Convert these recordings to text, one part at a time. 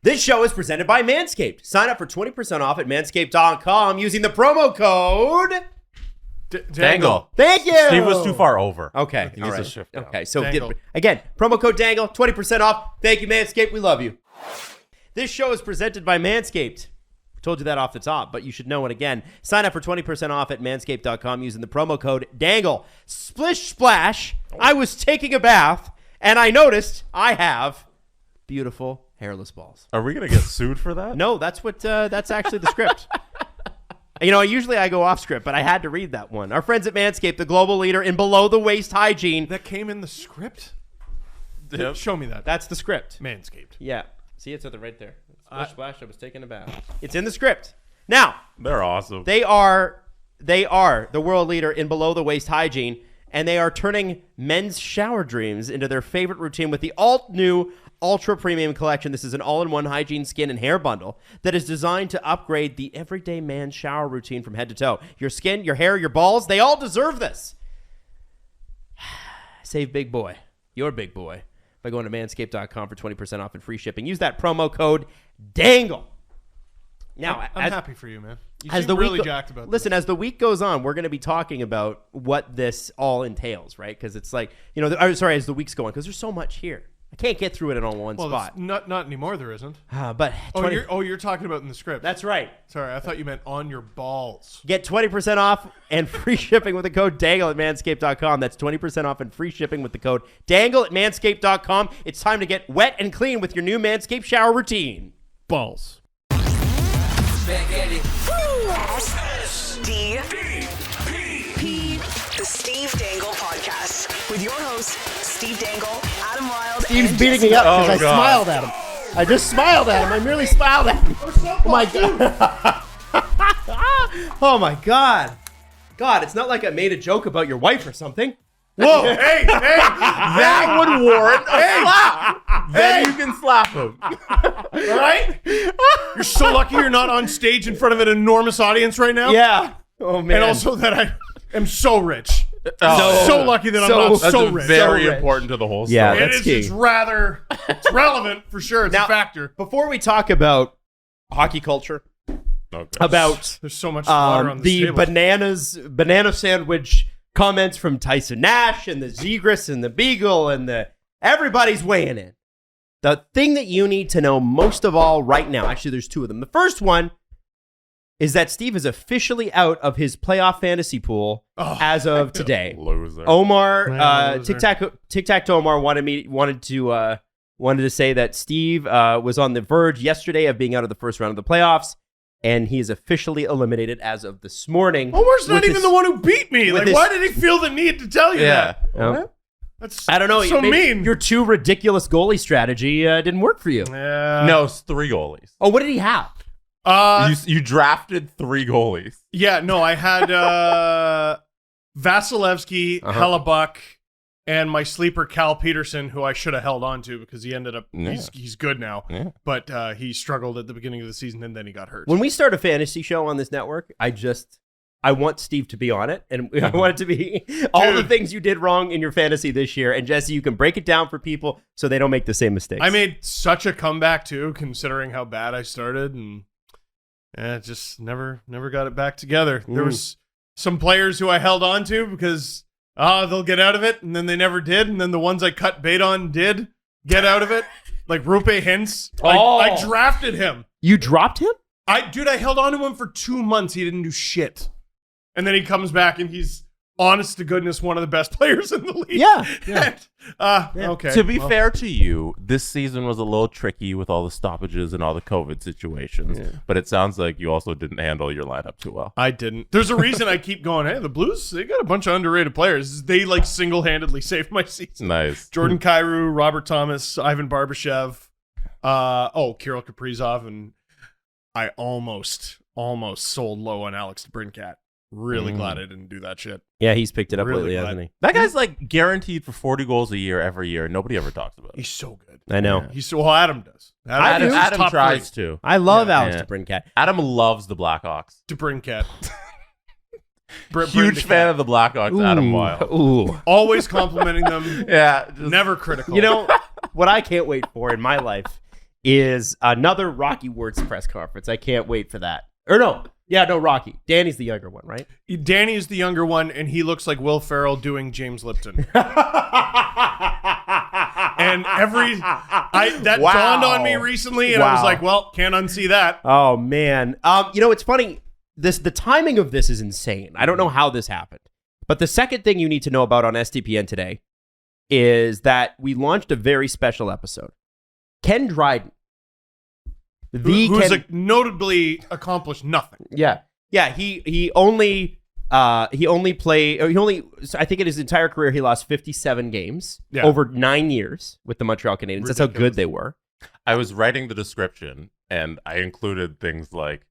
This show is presented by Manscaped. Sign up for 20% off at manscaped.com using the promo code Dangle. Thank you. Steve was too far over. Okay. He needs to shift down. Okay. So Dangle. again, promo code Dangle, 20% off. Thank you, Manscaped. We love you. This show is presented by Manscaped. I told you that off the top, but you should know it again. Sign up for 20% off at manscaped.com using the promo code Dangle. Splish splash. I was taking a bath and I noticed I have beautiful hairless balls. Are we going to get sued for that? No, that's actually the script. You know, usually I go off script, but I had to read that one. Our friends at Manscaped, the global leader in below-the-waist hygiene. That came in the script? Yep. Show me that. That's the script. Manscaped. Yeah. See, it's right there. Splash, splash, I was taking a bath. It's in the script. Now, They're awesome. they are the world leader in below-the-waist hygiene, and they are turning men's shower dreams into their favorite routine with the all-new Ultra Premium Collection. This is an all-in-one hygiene skin and hair bundle that is designed to upgrade the everyday man's shower routine from head to toe. Your skin, your hair, your balls, they all deserve this. Save big boy, your big boy, by going to manscaped.com for 20% off and free shipping. Use that promo code DANGLE. Now, I'm happy for you, man. You as seem the really week jacked about listen, this. as the week goes on, we're going to be talking about what this all entails, right? Because it's like, you know, as the week's going, because there's so much here. I can't get through it in all one spot. Not anymore. There isn't. But You're talking about in the script. that's right. Sorry, I thought you meant on your balls. Get 20% off and free shipping with the code DANGLE at manscaped.com. That's 20% off and free shipping with the code DANGLE at manscaped.com. It's time to get wet and clean with your new Manscaped shower routine. Balls. The Steve Dangle Podcast with your hosts, Steve Dangle, Adam Wild, Steve's and beating Jesse me up because Oh, I God. smiled at him. I just smiled at him. I merely smiled at him. Oh, my God. Oh, my God. God, it's not like I made a joke about your wife or something. Whoa! hey! That would warrant a slap. Then you can slap him. All right? You're so lucky you're not on stage in front of an enormous audience right now. Yeah. Oh, man. And also that I am so rich. Oh, So lucky that I'm so- not that's so rich. very So rich. important to the whole story. Yeah. It That's is. key. It's rather. It's relevant for sure. It's Now- a factor. Before we talk about hockey culture, Okay. about There's so much water on this the table. banana sandwich comments from Tyson Nash and the Zegras and the Beagle and everybody's weighing in. The thing that you need to know most of all right now, actually there's two of them. The first one is that Steve is officially out of his playoff fantasy pool as of today. Loser. Omar, Loser. Tic Tac Toe Omar wanted to say that Steve was on the verge yesterday of being out of the first round of the playoffs, and he is officially eliminated as of this morning. Omar's not with even his- the one who beat me. with Like, his- why did he feel the need to tell you Yeah. that? Oh. That's I don't know. So maybe mean. Your too ridiculous goalie strategy didn't work for you. No, it's 3 goalies. Oh, what did he have? You drafted 3 goalies. Yeah, no, I had Vasilevsky, Hellebuck, and my sleeper Cal Peterson, who I should have held on to because he ended up he's good now. Yeah. But he struggled at the beginning of the season and then he got hurt. When we start a fantasy show on this network, I want Steve to be on it, and I want it to be all the things you did wrong in your fantasy this year. And Jesse, you can break it down for people so they don't make the same mistakes. I made such a comeback too, considering how bad I started, and just never got it back together. There was some players who I held on to because they'll get out of it, and then they never did, and then the ones I cut bait on did get out of it, like Rupe Hintz. I drafted him. You dropped him? I held on to him for 2 months. He didn't do shit. And then he comes back and he's, honest to goodness, one of the best players in the league. Yeah. Okay. To be fair to you, this season was a little tricky with all the stoppages and all the COVID situations. Yeah. But it sounds like you also didn't handle your lineup too well. I didn't. There's a reason I keep going, hey, the Blues, they got a bunch of underrated players. They like single-handedly saved my season. Nice. Jordan Kyrou, Robert Thomas, Ivan Barbashev, Kirill Kaprizov, and I almost sold low on Alex DeBrincat. Really glad I didn't do that shit. Yeah, he's picked it up Really lately, glad. hasn't he? That guy's like guaranteed for 40 goals a year every year. Nobody ever talks about it. He's so good. I know. Adam does. Adam top tries three. to. I love Yeah. Alex Yeah. DeBrincat. Adam loves the Blackhawks. DeBrincat. Huge fan of the Blackhawks, Adam Wild. Ooh. Always complimenting them. Yeah. Never critical. You know, what I can't wait for in my life is another Rocky Wirtz press conference. I can't wait for that. Or no. Yeah, no, Rocky. Danny's the younger one, right? Danny is the younger one, and he looks like Will Ferrell doing James Lipton. And that dawned on me recently, and I was like, well, can't unsee that. Oh, man. It's funny. The timing of this is insane. I don't know how this happened. But the second thing you need to know about on STPN today is that we launched a very special episode. Ken Dryden. Who's notably accomplished nothing. Yeah. He only played. I think in his entire career he lost 57 games over 9 years with the Montreal Canadiens. Ridiculous. That's how good they were. I was writing the description and I included things like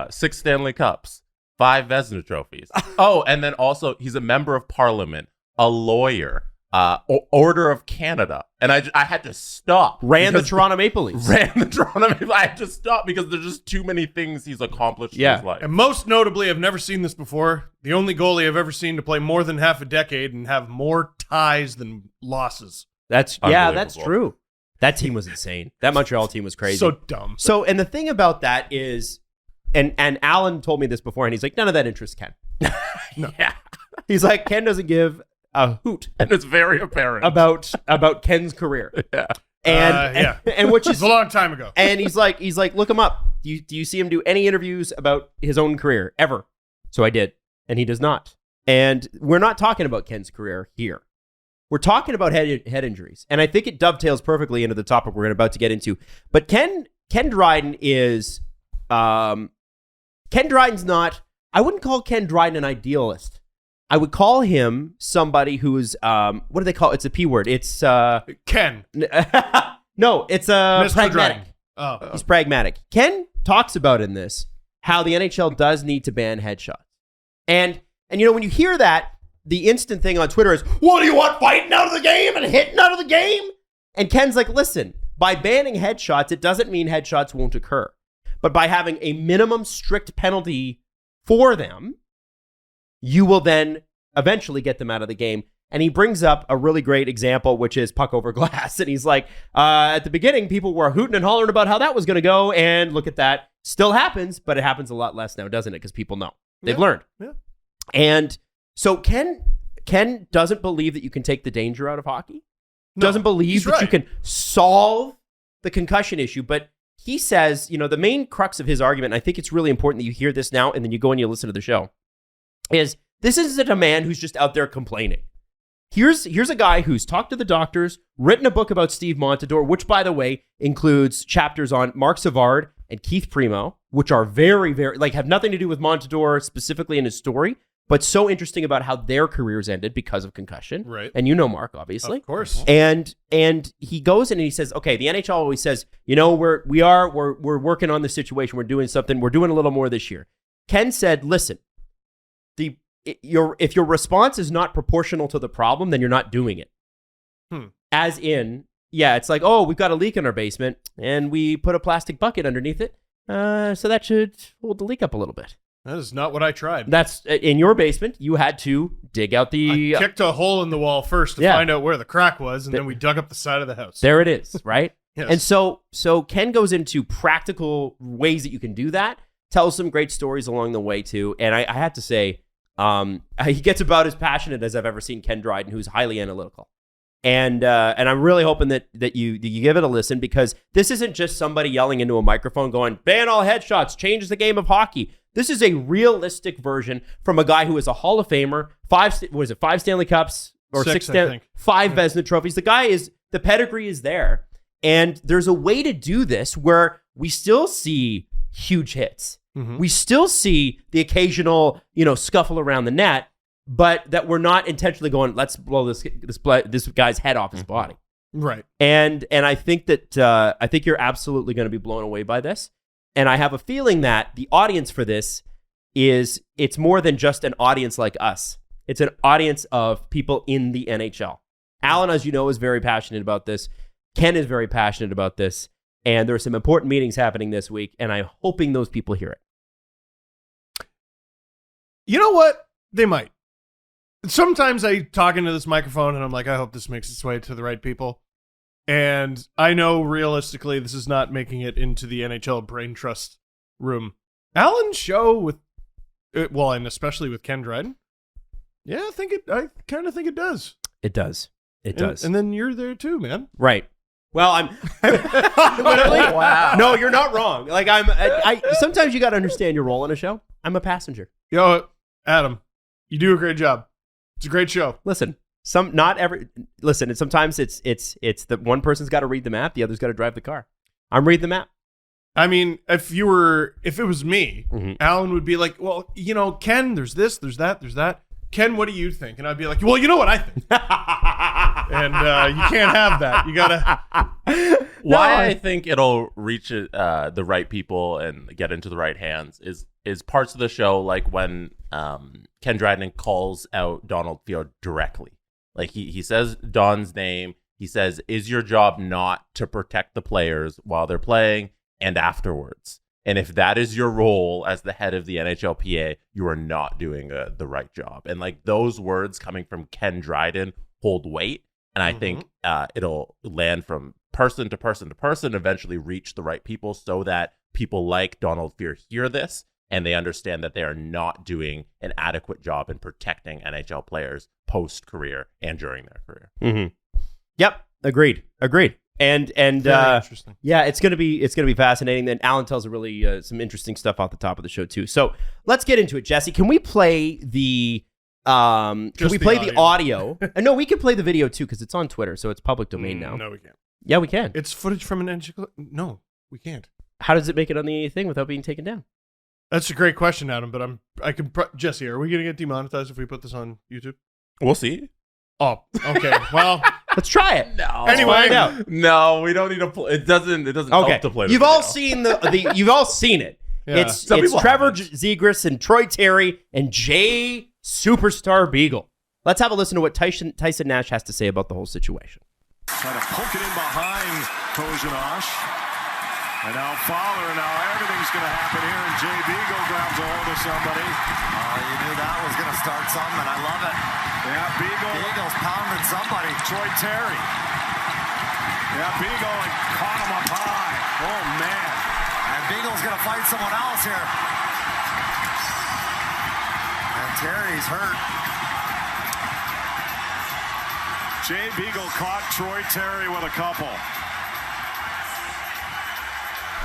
6 Stanley Cups, 5 Vezina trophies. Oh, and then also he's a member of Parliament, a lawyer. Order of Canada, and I had to stop. Ran the Toronto Maple Leafs. I had to stop because there's just too many things he's accomplished in his life. And most notably, I've never seen this before. The only goalie I've ever seen to play more than half a decade and have more ties than losses. That's true. That team was insane. That Montreal team was crazy. So dumb. So, and the thing about that is, and Alan told me this before, and he's like, none of that interests Ken. No. Yeah. He's like, Ken doesn't give a hoot, and it's very apparent about Ken's career. Yeah, and which is a long time ago. And he's like, look him up. Do you see him do any interviews about his own career ever? So I did, and he does not. And we're not talking about Ken's career here. We're talking about head injuries, and I think it dovetails perfectly into the topic we're about to get into. But Ken Dryden is Ken Dryden's not. I wouldn't call Ken Dryden an idealist. I would call him somebody who's, what do they call it? It's a P word. It's, Ken. No, it's Mr. pragmatic. Dryden. Oh. He's pragmatic. Ken talks about in this how the NHL does need to ban headshots. And when you hear that, the instant thing on Twitter is, what do you want, fighting out of the game and hitting out of the game? And Ken's like, listen, by banning headshots, it doesn't mean headshots won't occur. But by having a minimum strict penalty for them, you will then eventually get them out of the game. And he brings up a really great example, which is puck over glass. And he's like, at the beginning, people were hooting and hollering about how that was going to go. And look at that. Still happens, but it happens a lot less now, doesn't it? Because people know. They've learned. Yeah. And so Ken doesn't believe that you can take the danger out of hockey. Doesn't believe that you can solve the concussion issue. But he says, the main crux of his argument, and I think it's really important that you hear this now and then you go and you listen to the show, is this isn't a man who's just out there complaining. Here's a guy who's talked to the doctors, written a book about Steve Montador, which, by the way, includes chapters on Mark Savard and Keith Primo, which are very, very, have nothing to do with Montador specifically in his story, but so interesting about how their careers ended because of concussion. Right. And Mark, obviously. Of course. And he goes in and he says, okay, the NHL always says, we're working on the situation. We're doing something. We're doing a little more this year. Ken said, listen, if your response is not proportional to the problem, then you're not doing it. As in, it's like, oh, we've got a leak in our basement and we put a plastic bucket underneath it. So that should hold the leak up a little bit. That is not what I tried. That's in your basement. You had to dig out I kicked a hole in the wall first to find out where the crack was, and then we dug up the side of the house. There it is, right? Yes. And so Ken goes into practical ways that you can do that, tells some great stories along the way too. And I have to say, he gets about as passionate as I've ever seen Ken Dryden, who's highly analytical. And I'm really hoping that you give it a listen, because this isn't just somebody yelling into a microphone going, ban all headshots, changes the game of hockey. This is a realistic version from a guy who is a Hall of Famer, 5 Stanley Cups or 6 5 Vezina trophies. The pedigree is there. And there's a way to do this where we still see huge hits. Mm-hmm. We still see the occasional, scuffle around the net, but that we're not intentionally going, let's blow this guy's head off his body. Right. And I think that I think you're absolutely going to be blown away by this. And I have a feeling that the audience for this it's more than just an audience like us. It's an audience of people in the NHL. Alan, as you know, is very passionate about this. Ken is very passionate about this. And there are some important meetings happening this week, and I'm hoping those people hear it. You know what? They might. Sometimes I talk into this microphone and I'm like, I hope this makes its way to the right people. And I know realistically this is not making it into the NHL brain trust room. Alan's show with, and especially with Ken Dryden, yeah, I kind of think it does. It does. It does. And then you're there too, man. Right. Well, I'm literally. Wow. No, you're not wrong. Like I sometimes you got to understand your role in a show. I'm a passenger. Yo, Adam, you do a great job. It's a great show. Listen, and sometimes it's the one person's got to read the map, the other's got to drive the car. I'm reading the map. I mean, if it was me, Alan would be like, well, Ken, there's this, there's that. Ken, what do you think? And I'd be like, well, you know what I think. And you can't have that. You gotta. Why I think it'll reach the right people and get into the right hands is parts of the show, like when Ken Dryden calls out Donald Field directly. Like he says Don's name. He says, "Is your job not to protect the players while they're playing and afterwards? And if that is your role as the head of the NHLPA, you are not doing the right job." And like those words coming from Ken Dryden hold weight. And I think it'll land from person to person to person, eventually reach the right people so that people like Donald Fear hear this and they understand that they are not doing an adequate job in protecting NHL players post-career and during their career. Mm-hmm. Yep. Agreed. And interesting. Yeah, it's gonna be fascinating. Then Alan tells a really some interesting stuff off the top of the show too. So let's get into it, Jesse. Can we play the audio? No, we can play the video too because it's on Twitter, so it's public domain now. No, we can't. Yeah, we can. It's footage from an NHL. No, we can't. How does it make it on the thing without being taken down? That's a great question, Adam. But Jesse, are we gonna get demonetized if we put this on YouTube? We'll see. Oh, okay. Well, let's try it. No. Anyway, no, we don't need to play. It doesn't help to play. You've all seen you've all seen it. Yeah. It's Trevor Zegras and Troy Terry and Jay Superstar Beagle. Let's have a listen to what Tyson Nash has to say about the whole situation. Trying to poke it in behind Kozhinosh. And now Fowler, everything's going to happen here, and Jay Beagle grabs a hold of somebody. Oh, you knew that was going to start something. I love it. Yeah, Beagle's pounding somebody. Troy Terry. Yeah, Beagle and caught him up high. Oh, man. And Beagle's going to fight someone else here. And Terry's hurt. Jay Beagle caught Troy Terry with a couple.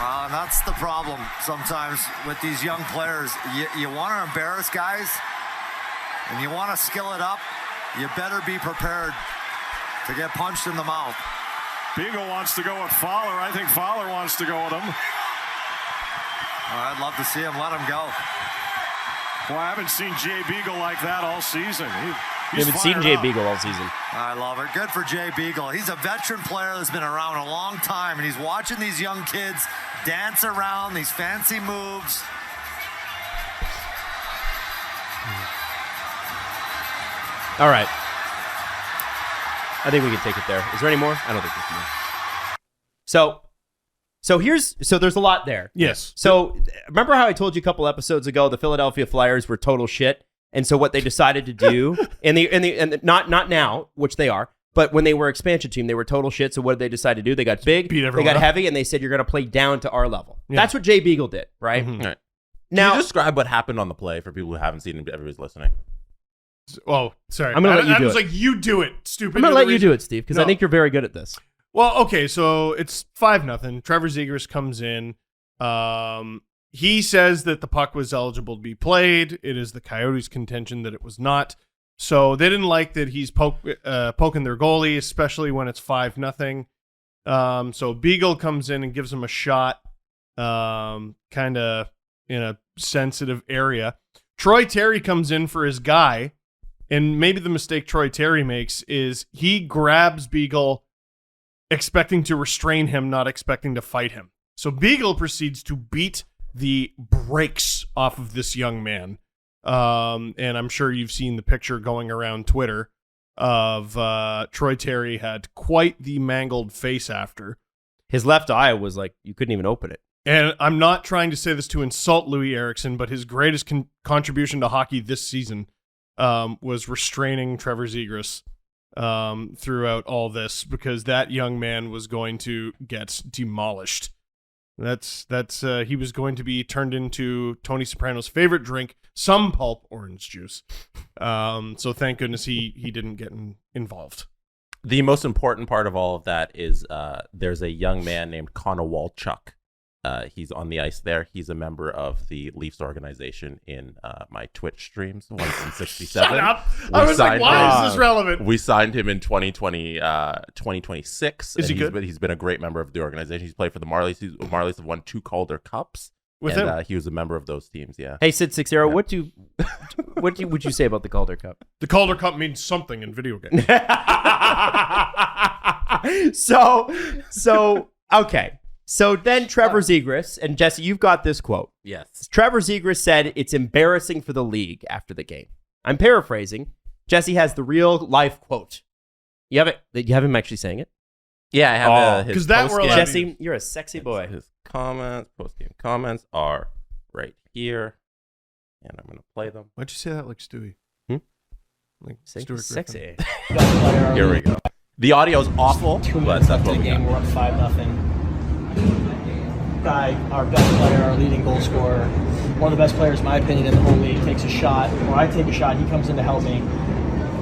And that's the problem sometimes with these young players. You want to embarrass guys, and you want to skill it up, you better be prepared to get punched in the mouth. Beagle wants to go with Fowler. I think Fowler wants to go with him. I'd love to see him let him go. Well, I haven't seen Jay Beagle like that all season. You haven't seen Jay Beagle all season. I love it. Good for Jay Beagle. He's a veteran player that's been around a long time, and he's watching these young kids dance around these fancy moves. All right. I think we can take it there. Is there any more? I don't think there's more. So there's a lot there. Yes. So remember how I told you a couple episodes ago the Philadelphia Flyers were total shit, and so what they decided to do and not now, which they are, but when they were expansion team, they were total shit. So what did they decide to do? They got big, they got heavy, and they said you're going to play down to our level. Yeah. That's what Jay Beagle did, right? Mm-hmm. Right. Now, can you describe what happened on the play for people who haven't seen it? Everybody's listening. Oh, sorry. I'm going to let you do it. Like, you do it, stupid. I'm going to let you do it, Steve, because I think you're very good at this. Well, okay, so it's 5-0. Trevor Zegras comes in. He says that the puck was eligible to be played. It is the Coyotes' contention that it was not. So they didn't like that he's poking their goalie, especially when it's 5-0. So Beagle comes in and gives him a shot, kind of in a sensitive area. Troy Terry comes in for his guy, and maybe the mistake Troy Terry makes is he grabs Beagle expecting to restrain him, not expecting to fight him. So Beagle proceeds to beat the brakes off of this young man. And I'm sure you've seen the picture going around Twitter of Troy Terry had quite the mangled face after. His left eye was like, you couldn't even open it. And I'm not trying to say this to insult Louis Eriksson, but his greatest contribution to hockey this season was restraining Trevor Zegras throughout all this, because that young man was going to get demolished. He was going to be turned into Tony Soprano's favorite drink, some pulp orange juice. So thank goodness he didn't get involved. The most important part of all of that is there's a young man named Connor Walchuk. He's on the ice there. He's a member of the Leafs organization in my Twitch streams, once in 67. Shut up! I was like, why is this relevant? We signed him in 2026. Is he good? He's been a great member of the organization. He's played for the Marlies. Marlies have won 2 Calder Cups. With him? He was a member of those teams, yeah. Hey, Sid 60, what would you say about the Calder Cup? The Calder Cup means something in video games. So okay. So then Trevor Zegras, and Jesse, you've got this quote. Yes. Trevor Zegras said it's embarrassing for the league after the game. I'm paraphrasing. Jesse has the real life quote. You have it. You have him actually saying it? Yeah, I have his 'cause that post-game. we're allowed to Jesse, you're a sexy boy. His post-game comments are right here, and I'm going to play them. Why'd you say that like Stewie? Like See? Stuart Sexy. Griffin. Here we go. The audio's awful, 2 but minutes that's left what in the we game. got. We're up 5-0. Guy, our best player, our leading goal scorer, one of the best players, in my opinion, in the whole league, takes a shot, or I take a shot, he comes in to help me.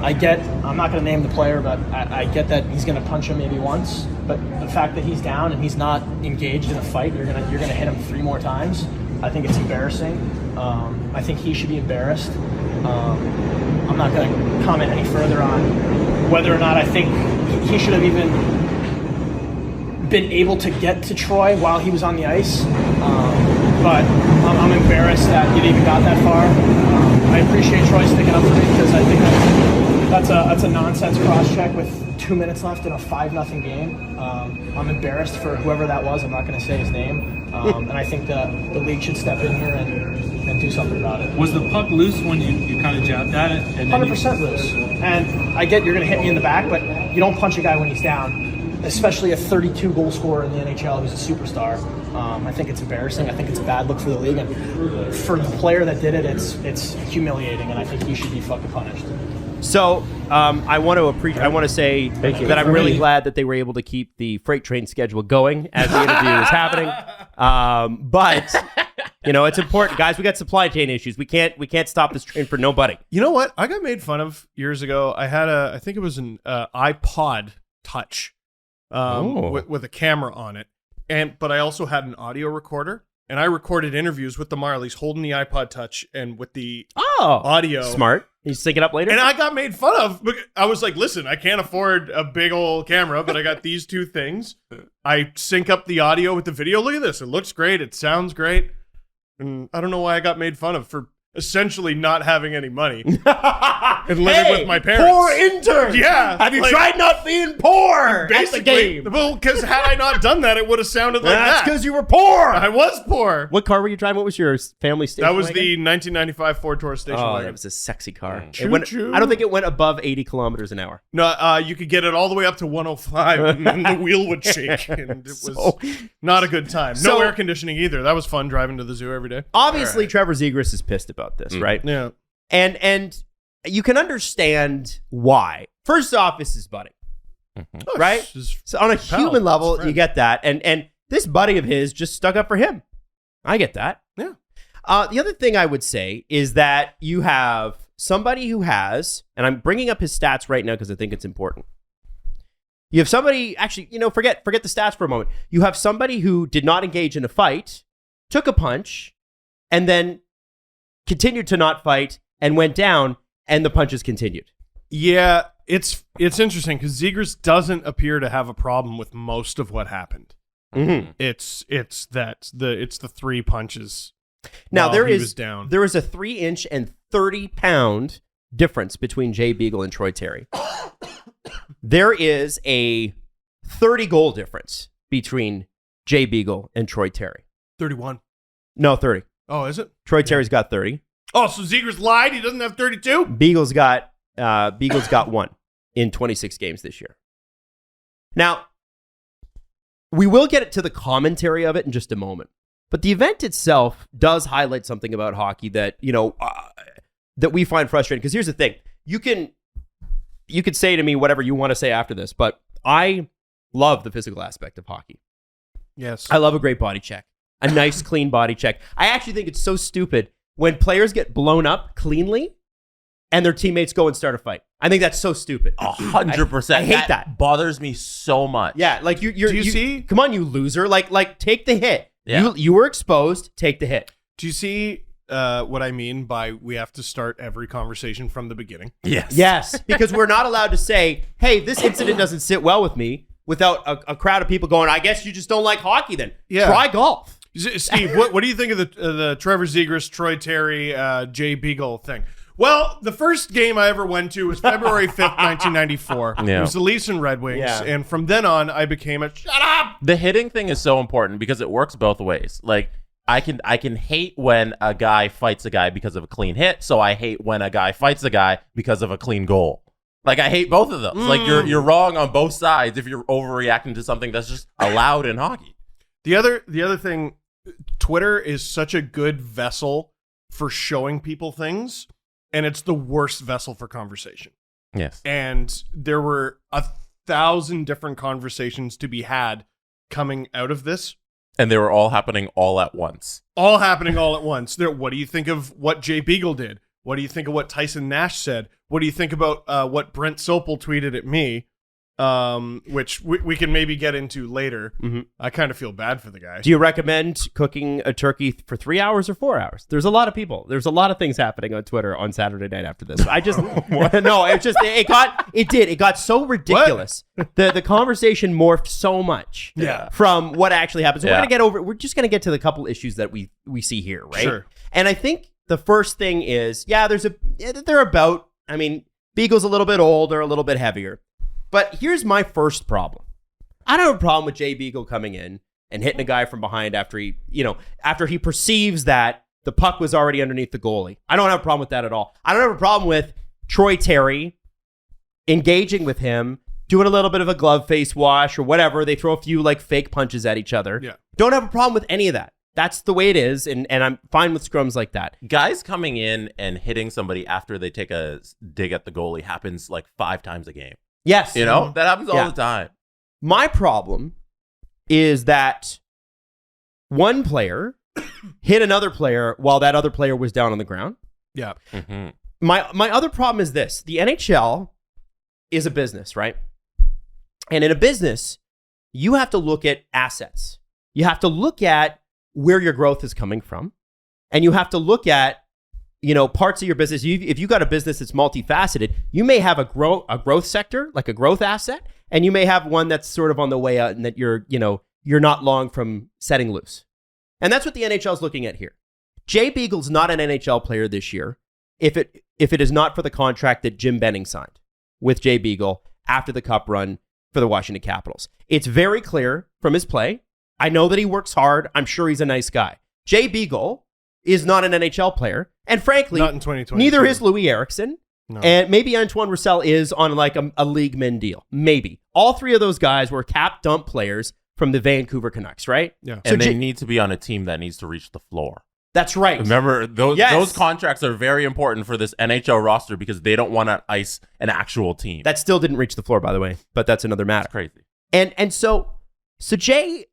I'm not going to name the player, but I get that he's going to punch him maybe once, but the fact that he's down and he's not engaged in a fight, you're gonna hit him 3 more times. I think it's embarrassing. I think he should be embarrassed. I'm not going to comment any further on whether or not I think he should have even been able to get to Troy while he was on the ice, but I'm embarrassed that it even got that far. I appreciate Troy sticking up for me, because I think that's a nonsense cross-check with 2 minutes left in a 5-0 game. I'm embarrassed for whoever that was. I'm not going to say his name, and I think the league should step in here and do something about it. Was the puck loose when you kind of jabbed at it? And then 100% loose. And I get you're going to hit me in the back, but you don't punch a guy when he's down, especially a 32 goal scorer in the NHL who's a superstar. I think it's embarrassing. I think it's a bad look for the league, and for the player that did it, it's humiliating, and I think he should be fucking punished. So I want to say that I'm really glad that they were able to keep the freight train schedule going as the interview was happening. But it's important, guys. We got supply chain issues. We can't stop this train for nobody. You know what? I got made fun of years ago. I had I think it was an iPod Touch with a camera on it, but I also had an audio recorder. And I recorded interviews with the Marlies holding the iPod Touch and with the audio. Smart. You sync it up later? And I got made fun of. I was like, listen, I can't afford a big old camera, but I got these 2 things. I sync up the audio with the video. Look at this. It looks great. It sounds great. And I don't know why I got made fun of for essentially not having any money and living with my parents. Poor intern. Yeah. Have you tried not being poor at the game? Well, because had I not done that, it would have sounded like That's that. because you were poor. I was poor. What car were you driving? What was your family station That was wagon? the 1995 Ford Taurus station Oh, wagon. that was a sexy car. Choo-choo. I don't think it went above 80 kilometers an hour. No, you could get it all the way up to 105, and then the wheel would shake, and it was not a good time. No air conditioning either. That was fun driving to the zoo every day. Obviously, Trevor Zegras is pissed about this, right? Yeah. And you can understand why. First off, it's his buddy, right? So on a human level, you get that, and this buddy of his just stuck up for him. I get that. Yeah. The other thing I would say is that you have somebody who has, and I'm bringing up his stats right now because I think it's important. You have somebody, actually, forget the stats for a moment. You have somebody who did not engage in a fight, took a punch, and then continued to not fight and went down, and the punches continued. Yeah, it's interesting because Zegras doesn't appear to have a problem with most of what happened. Mm-hmm. It's the 3 punches. Now while he was down. There is a 3-inch and 30-pound difference between Jay Beagle and Troy Terry. There is a 30-goal difference between Jay Beagle and Troy Terry. 31. No, 30. Oh, is it? Troy Terry's got 30. Oh, so Zegras lied? He doesn't have 32? Beagle's got 1 in 26 games this year. Now, we will get to the commentary of it in just a moment. But the event itself does highlight something about hockey that, that we find frustrating. Because here's the thing. You can you could say to me whatever you want to say after this, but I love the physical aspect of hockey. Yes. I love a great body check, a nice, clean body check. I actually think it's so stupid when players get blown up cleanly and their teammates go and start a fight. I think that's so stupid. 100%. I hate that. Bothers me so much. Yeah, like Do you see? Come on, you loser! Like take the hit. Yeah. You were exposed. Take the hit. Do you see what I mean by we have to start every conversation from the beginning? Yes. Yes, because we're not allowed to say, "Hey, this incident doesn't sit well with me," without a crowd of people going, "I guess you just don't like hockey then." Yeah. Try golf. Steve, what do you think of the Trevor Zegras, Troy Terry, Jay Beagle thing? Well, the first game I ever went to was February 5th, 1994. Yeah. It was the Leafs and Red Wings. Yeah. And from then on, I became a shut up. The hitting thing is so important because it works both ways. Like, I can hate when a guy fights a guy because of a clean hit, so I hate when a guy fights a guy because of a clean goal. Like, I hate both of those. Like, you're wrong on both sides if you're overreacting to something that's just allowed in hockey. The other thing, Twitter is such a good vessel for showing people things, and it's the worst vessel for conversation. Yes. And there were 1,000 different conversations to be had coming out of this. And they were all happening all at once. All happening all at once. What do you think of what Jay Beagle did? What do you think of what Tyson Nash said? What do you think about what Brent Sopel tweeted at me? Which we can maybe get into later. Mm-hmm. I kind of feel bad for the guy. Do you recommend cooking a turkey for 3 hours or 4 hours? There's a lot of people. There's a lot of things happening on Twitter on Saturday night after this. I just no. It got so ridiculous. The conversation morphed so much. Yeah. From what actually happened. So Yeah. we're just gonna get to the couple issues that we see here, right? Sure. And I think the first thing is, they're about. I mean, Beagle's a little bit old, they're a little bit heavier. But here's my first problem. I don't have a problem with Jay Beagle coming in and hitting a guy from behind after he perceives that the puck was already underneath the goalie. I don't have a problem with that at all. I don't have a problem with Troy Terry engaging with him, doing a little bit of a glove face wash or whatever. They throw a few like fake punches at each other. Yeah. Don't have a problem with any of that. That's the way it is, and I'm fine with scrums like that. Guys coming in and hitting somebody after they take a dig at the goalie happens like 5 times a game. Yes. You know, that happens all Yeah. the time. My problem is that one player hit another player while that other player was down on the ground. Yeah. Mm-hmm. My other problem is this. The NHL is a business, right? And in a business, you have to look at assets. You have to look at where your growth is coming from. And you have to look at, parts of your business. If you got a business that's multifaceted, you may have a growth sector, like a growth asset, and you may have one that's sort of on the way out and that you're not long from setting loose. And that's what the NHL is looking at here. Jay Beagle's not an NHL player this year if it is not for the contract that Jim Benning signed with Jay Beagle after the Cup run for the Washington Capitals. It's very clear from his play. I know that he works hard. I'm sure he's a nice guy. Jay Beagle is not an NHL player. And frankly, Not in 2022. neither is Louis Eriksson. No. And maybe Antoine Roussel is on like a league min deal. Maybe. All three of those guys were cap dump players from the Vancouver Canucks, right? Yeah. So And they need to be on a team that needs to reach the floor. That's right. Remember, those Yes. contracts are very important for this NHL roster because they don't want to ice an actual team. That still didn't reach the floor, by the way, but that's another matter. That's crazy. And so Jay,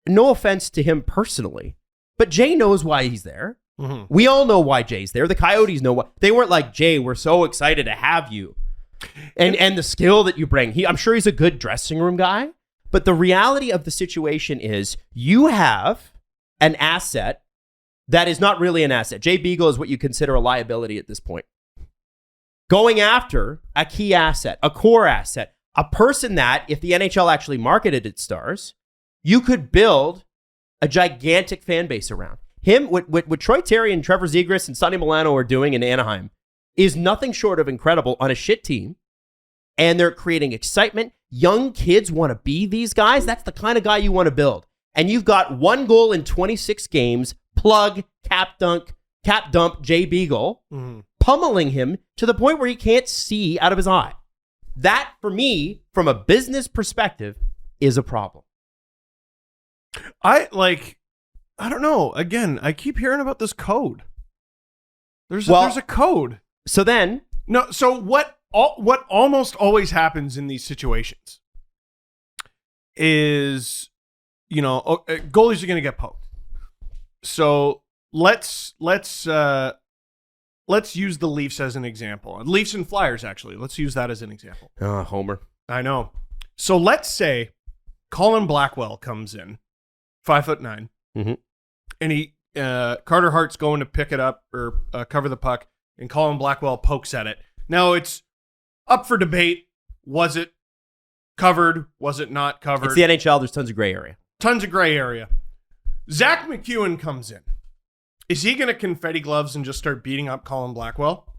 no offense to him personally, but Jay knows why he's there. Mm-hmm. We all know why Jay's there. The Coyotes know why. They weren't like, Jay, we're so excited to have you. And the skill that you bring. I'm sure he's a good dressing room guy. But the reality of the situation is you have an asset that is not really an asset. Jay Beagle is what you consider a liability at this point. Going after a key asset, a core asset, a person that, if the NHL actually marketed its stars, you could build a gigantic fan base around. What Troy Terry and Trevor Zegras and Sonny Milano are doing in Anaheim is nothing short of incredible on a shit team. And they're creating excitement. Young kids want to be these guys. That's the kind of guy you want to build. And you've got 1 goal in 26 games, plug, cap dump Jay Beagle, pummeling him to the point where he can't see out of his eye. That, for me, from a business perspective, is a problem. I don't know. Again, I keep hearing about this code. There's a code. So then, No, so what what almost always happens in these situations is, goalies are going to get poked. So let's use the Leafs as an example. Leafs and Flyers, actually. Let's use that as an example. Homer. I know. So let's say Colin Blackwell comes in, 5'9", and he Carter Hart's going to pick it up or cover the puck, and Colin Blackwell pokes at it. Now it's up for debate. Was it covered? Was it not covered? It's the NHL. There's tons of gray area. Tons of gray area. Zach McEwen comes in. Is he going to confetti gloves and just start beating up Colin Blackwell?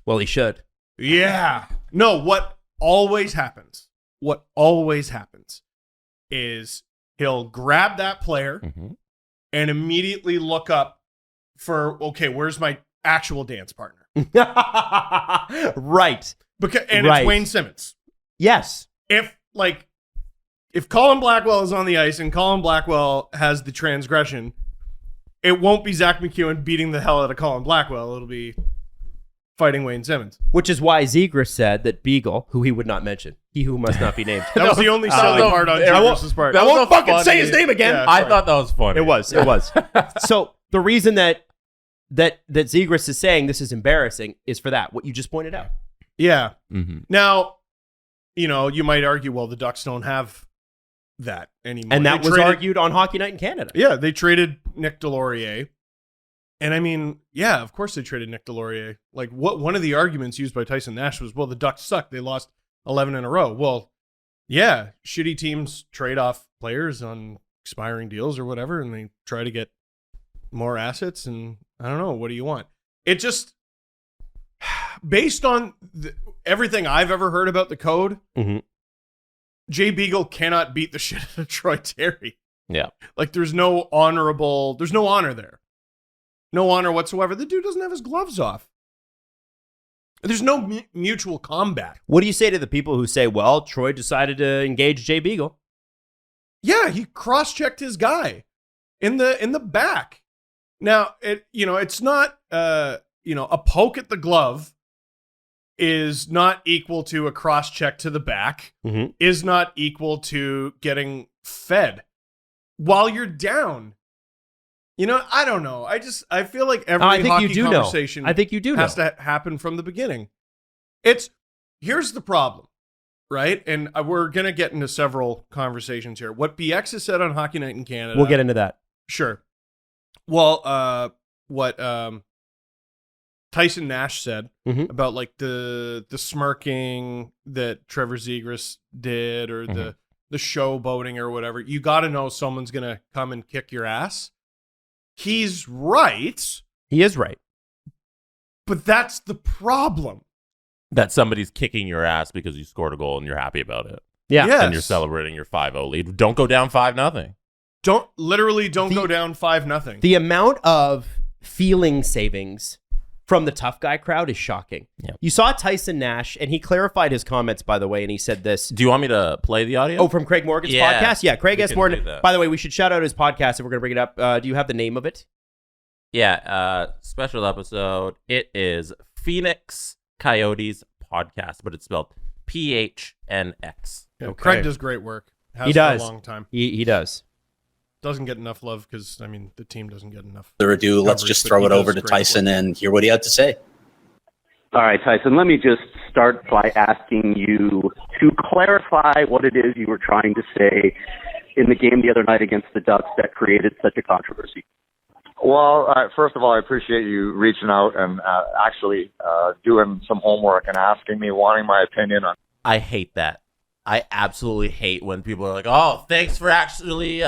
Well, he should. Yeah. No, what always happens is he'll grab that player and immediately look up for, okay, where's my actual dance partner? Right. It's Wayne Simmons. Yes. If Colin Blackwell is on the ice and Colin Blackwell has the transgression, it won't be Zach McEwen beating the hell out of Colin Blackwell. It'll be fighting Wayne Simmons. Which is why Zegras said that Beagle, who he would not mention, he who must not be named. That was the only silly part on Zegras' part. I won't fucking say his name again. Yeah, I thought that was funny. It was. So the reason that Zegras is saying this is embarrassing is for that, what you just pointed out. Yeah. Now, you might argue, well, the Ducks don't have that anymore. And that was argued on Hockey Night in Canada. Yeah, they traded Nick Delorier. And I mean, yeah, of course they traded Nick Delorier. One of the arguments used by Tyson Nash was, well, the Ducks suck. They lost 11 in a row. Well, yeah, shitty teams trade off players on expiring deals or whatever, and they try to get more assets. And I don't know, what do you want? It just, based on everything I've ever heard about the code, Jay Beagle cannot beat the shit out of Troy Terry. Yeah. There's no honor there. No honor whatsoever. The dude doesn't have his gloves off. There's no mutual combat. What do you say to the people who say, well, Troy decided to engage Jay Beagle? Yeah, he cross-checked his guy in the back. Now, it's not a poke at the glove is not equal to a cross-check to the back, is not equal to getting fed while you're down. I don't know. I feel like every hockey conversation has to happen from the beginning. Here's the problem, right? And we're going to get into several conversations here. What BX has said on Hockey Night in Canada. We'll get into that. Sure. Well, what Tyson Nash said about the smirking that Trevor Zegras did or the showboating or whatever. You got to know someone's going to come and kick your ass. He's right. He is right. But that's the problem. That somebody's kicking your ass because you scored a goal and you're happy about it. Yeah. Yes. And you're celebrating your 5-0 lead. Don't go down 5-0. Don't go down 5-0. The amount of feeling savings from the tough guy crowd is shocking. Yep. You saw Tyson Nash, and he clarified his comments, by the way, and he said this. Do you want me to play the audio? Oh, from Craig Morgan's podcast? Yeah, Craig S. Morgan. By the way, we should shout out his podcast if we're going to bring it up. Do you have the name of it? Yeah, special episode. It is Phoenix Coyotes Podcast, but it's spelled PHNX. Yeah, Okay. Craig does great work. He does. For a long time. He does. Doesn't get enough love because, the team doesn't get enough. Further ado, let's just throw it over to Tyson and hear what he had to say. All right, Tyson, let me just start by asking you to clarify what it is you were trying to say in the game the other night against the Ducks that created such a controversy. Well, first of all, I appreciate you reaching out and actually doing some homework and asking me, wanting my opinion on. I hate that. I absolutely hate when people are like, oh, thanks for actually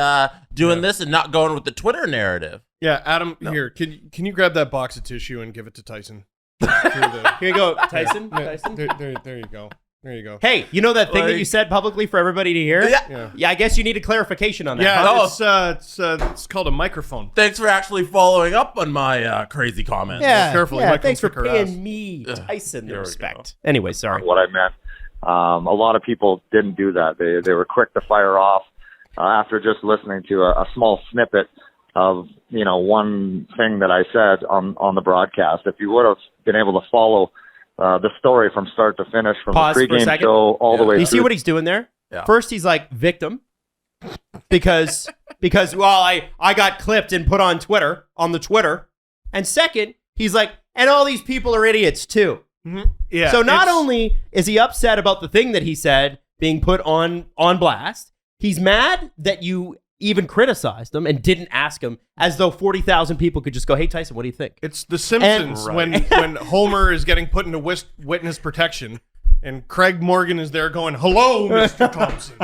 doing this and not going with the Twitter narrative. Yeah, Adam, here, can you grab that box of tissue and give it to Tyson? Here you go, Tyson. Yeah, Tyson. There you go. There you go. Hey, you know that thing that you said publicly for everybody to hear? Yeah, I guess you need a clarification on that. Yeah, it's called a microphone. Thanks for actually following up on my crazy comments. Yeah, carefully. Thanks for paying me, Tyson, the respect. Anyway, sorry. What I meant. A lot of people didn't do that. They were quick to fire off after just listening to a small snippet of one thing that I said on the broadcast. If you would have been able to follow the story from start to finish, from Pause the for a pregame second. show all the way Do you through. see what he's doing there? Yeah. First, he's like victim because well, I got clipped and put on Twitter on the Twitter, and second, he's like, and all these people are idiots too. Mm-hmm. Yeah. So not only is he upset about the thing that he said being put on blast, he's mad that you even criticized him and didn't ask him, as though 40,000 people could just go, "Hey Tyson, what do you think?" It's The Simpsons when Homer is getting put into witness protection, and Craig Morgan is there going, "Hello, Mr. Thompson,"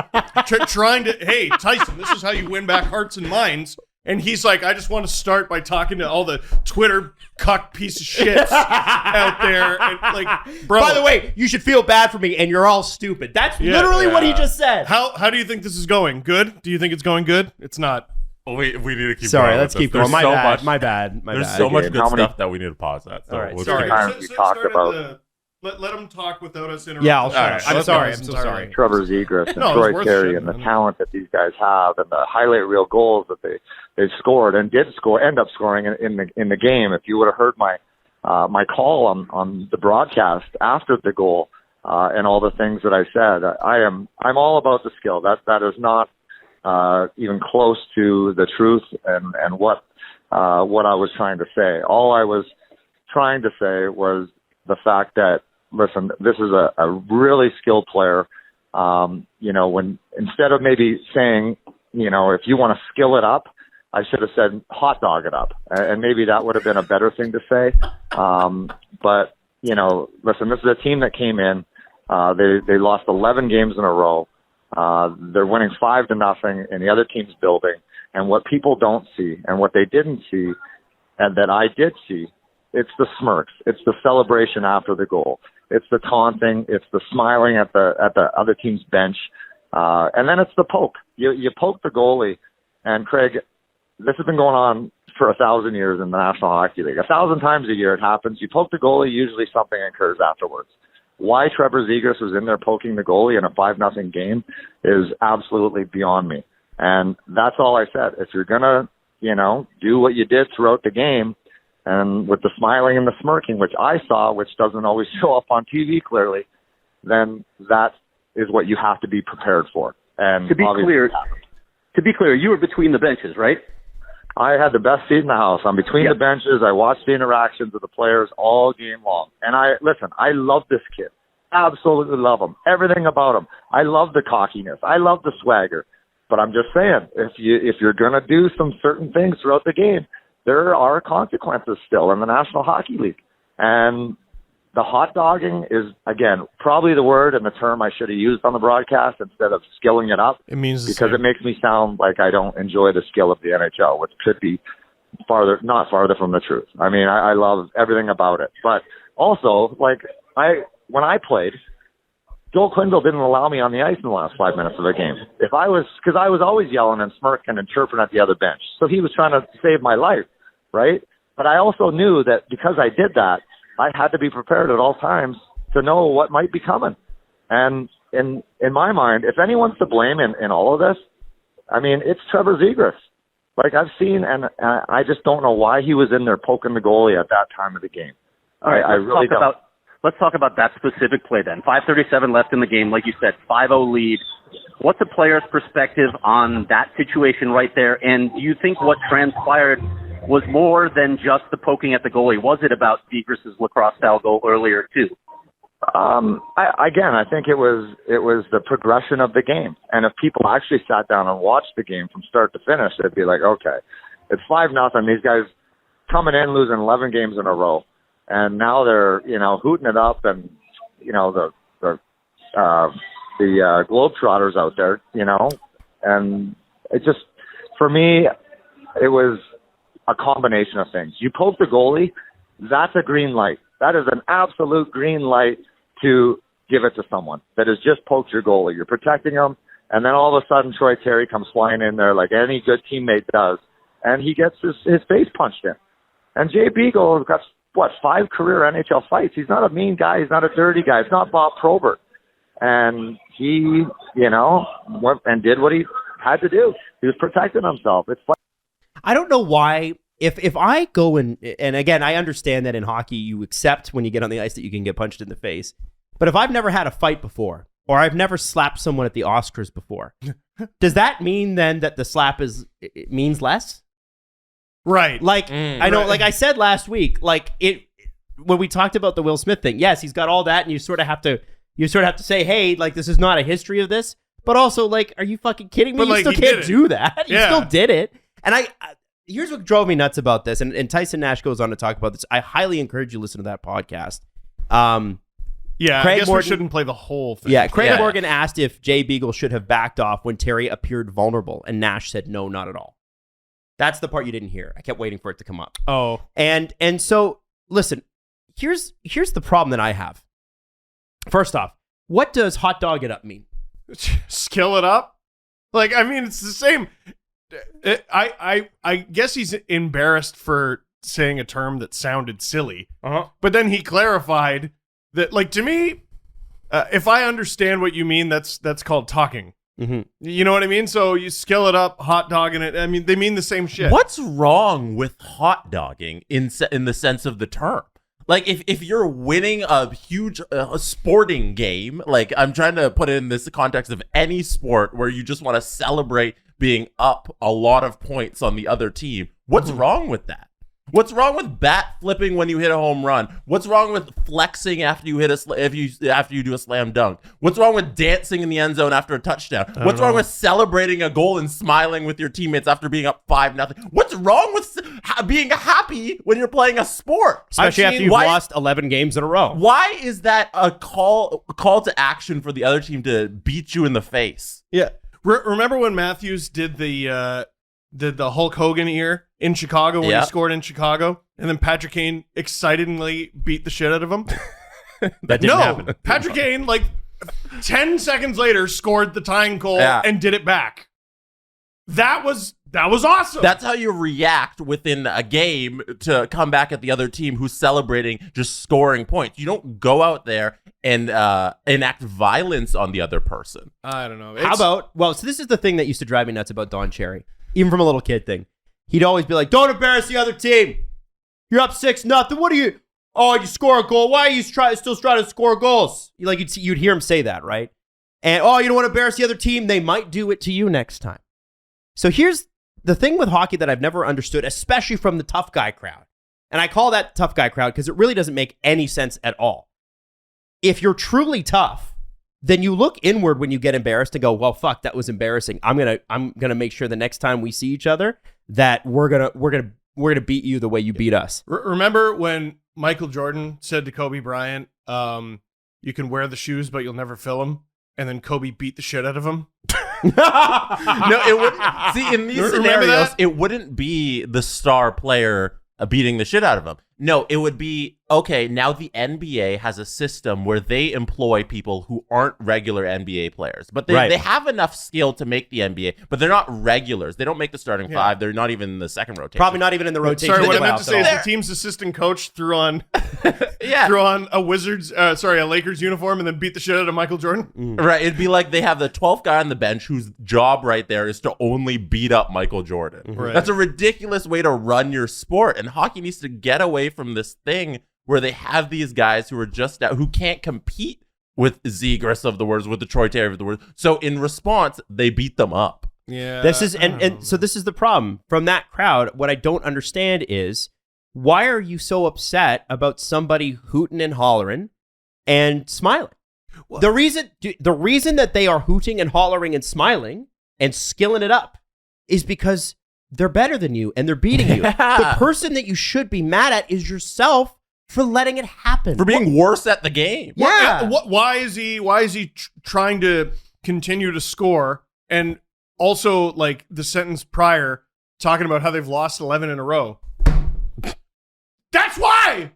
trying to, "Hey Tyson, this is how you win back hearts and minds." And he's like, "I just want to start by talking to all the Twitter cuck piece of shits out there." And like, bro. By the way, you should feel bad for me, and you're all stupid. That's literally what he just said. How do you think this is going? Good? Do you think it's going good? It's not. We need to keep Sorry, going. let's keep going. My bad. There's so much good stuff that we need to pause that. So all right, we'll sorry. Times you talked about. Let him talk without us interrupting. Yeah, I'm sorry. I'm so sorry. Trevor Zegras and No, Troy it's worth Terry shit, and the man. talent that these guys have and the highlight reel goals that they've scored and end up scoring in the game. If you would have heard my call on the broadcast after the goal and all the things that I said, I'm all about the skill. That is not even close to the truth and what I was trying to say. All I was trying to say was the fact that, listen, this is a really skilled player. When instead of maybe saying, if you want to skill it up, I should have said hot dog it up. And maybe that would have been a better thing to say. But, listen, this is a team that came in. They lost 11 games in a row. They're winning 5-0 in the other team's building. And what people don't see and what they didn't see and that I did see, it's the smirks. It's the celebration after the goal. It's the taunting. It's the smiling at the other team's bench. And then it's the poke. You poke the goalie. And Craig, this has been going on for 1,000 years in the National Hockey League. 1,000 times a year it happens. You poke the goalie, usually something occurs afterwards. Why Trevor Zegras was in there poking the goalie in a 5-0 game is absolutely beyond me. And that's all I said. If you're going to, do what you did throughout the game, and with the smiling and the smirking, which I saw, which doesn't always show up on TV clearly, then that is what you have to be prepared for. And To be clear, you were between the benches, right? I had the best seat in the house. I'm between the benches. I watched the interactions of the players all game long. And I love this kid. Absolutely love him. Everything about him. I love the cockiness. I love the swagger. But I'm just saying, if you're going to do some certain things throughout the game, there are consequences still in the National Hockey League. And the hot dogging is, again, probably the word and the term I should have used on the broadcast instead of skilling it up. It means because it makes me sound like I don't enjoy the skill of the NHL, which could be not farther from the truth. I mean, I love everything about it. But also, when I played, Joel Quenneville didn't allow me on the ice in the last 5 minutes of the game. Because I was always yelling and smirking and chirping at the other bench. So he was trying to save my life, right? But I also knew that because I did that, I had to be prepared at all times to know what might be coming. And in my mind, if anyone's to blame in all of this, I mean, it's Trevor Zegras. I've seen, and I just don't know why he was in there poking the goalie at that time of the game. All right, I really don't. Let's talk about that specific play then. 5:37 left in the game, like you said, 5-0 lead. What's a player's perspective on that situation right there? And do you think what transpired was more than just the poking at the goalie? Was it about Zegras' lacrosse-style goal earlier too? I think it was the progression of the game. And if people actually sat down and watched the game from start to finish, they'd be like, okay, it's 5-0. These guys coming in, losing 11 games in a row. And now they're, hooting it up, and the Globetrotters out there, and it just, for me, it was a combination of things. You poke the goalie, that's a green light. That is an absolute green light to give it to someone that has just poked your goalie. You're protecting him, and then all of a sudden Troy Terry comes flying in there like any good teammate does, and he gets his face punched in. And Jay Beagle got 5 career NHL fights. He's not a mean guy. He's not a dirty guy. It's not Bob Probert. And he, went and did what he had to do. He was protecting himself. It's I don't know why if I go and again, I understand that in hockey you accept when you get on the ice that you can get punched in the face. But if I've never had a fight before, or I've never slapped someone at the Oscars before, does that mean then that the slap it means less? Right. Like, I know, like I said last week, like when we talked about the Will Smith thing, yes, he's got all that, and you sort of have to say, hey, like, this is not a history of this, but also, like, are you fucking kidding me? But, you like, still he can't did do that. You Yeah. still did it. And here's what drove me nuts about this, and Tyson Nash goes on to talk about this. I highly encourage you to listen to that podcast. Yeah, Craig I guess Morgan, we shouldn't play the whole thing. Yeah, Craig Morgan asked if Jay Beagle should have backed off when Terry appeared vulnerable, and Nash said no, not at all. That's the part you didn't hear. I kept waiting for it to come up. Oh. And so, listen, here's the problem that I have. First off, what does hot dog it up mean? Skill it up? Like, I mean, it's the same. I guess he's embarrassed for saying a term that sounded silly. But then he clarified that, like, to me, if I understand what you mean, that's called talking. Mm-hmm. You know what I mean? So you skill it up, hot dogging it. I mean, they mean the same shit. What's wrong with hot dogging in the sense of the term? Like, if you're winning a huge sporting game, like, I'm trying to put it in this context of any sport where you just want to celebrate being up a lot of points on the other team, what's wrong with that? What's wrong with bat flipping when you hit a home run? What's wrong with flexing after you hit after you do a slam dunk? What's wrong with dancing in the end zone after a touchdown? What's wrong with celebrating a goal and smiling with your teammates after being up 5-0? What's wrong with being happy when you're playing a sport? Especially after you've lost 11 games in a row. Why is that a call to action for the other team to beat you in the face? Yeah. Remember when Matthews did the Hulk Hogan ear in Chicago when he scored in Chicago, and then Patrick Kane excitedly beat the shit out of him? That didn't happen. Patrick Kane, like 10 seconds later, scored the tying goal and did it back. That was awesome. That's how you react within a game to come back at the other team who's celebrating just scoring points. You don't go out there and enact violence on the other person. I don't know. How about, so this is the thing that used to drive me nuts about Don Cherry, even from a little kid thing. He'd always be like, don't embarrass the other team. You're up 6-0. What are you? Oh, you score a goal. Why are you still trying to score goals? You'd hear him say that, right? And, you don't want to embarrass the other team. They might do it to you next time. So here's the thing with hockey that I've never understood, especially from the tough guy crowd. And I call that tough guy crowd because it really doesn't make any sense at all. If you're truly tough, then you look inward when you get embarrassed and go, well, fuck, that was embarrassing. I'm gonna make sure the next time we see each other that we're gonna beat you the way you beat us. Remember when Michael Jordan said to Kobe Bryant, you can wear the shoes, but you'll never fill them. And then Kobe beat the shit out of him. No, it wouldn't. See, in these scenarios, it wouldn't be the star player beating the shit out of him. No, it would be, okay, now the NBA has a system where they employ people who aren't regular NBA players. But they have enough skill to make the NBA, but they're not regulars. They don't make the starting five. They're not even in the second rotation. Probably not even in the rotation. Sorry, what I meant to say is the team's assistant coach threw on a Lakers uniform and then beat the shit out of Michael Jordan. Right. It'd be like they have the 12th guy on the bench whose job right there is to only beat up Michael Jordan. Right. That's a ridiculous way to run your sport. And hockey needs to get away from this thing where they have these guys who are just who can't compete with Zegras of the words, with the Troy Terry of the words. So in response, they beat them up. Yeah. This is and so this is the problem from that crowd. What I don't understand is, why are you so upset about somebody hooting and hollering and smiling? Well, the reason that they are hooting and hollering and smiling and skilling it up is because they're better than you and they're beating you. The person that you should be mad at is yourself for letting it happen, for being worse at the game. Yeah. Why is he trying to continue to score, and also, like, the sentence prior talking about how they've lost 11 in a row? That's why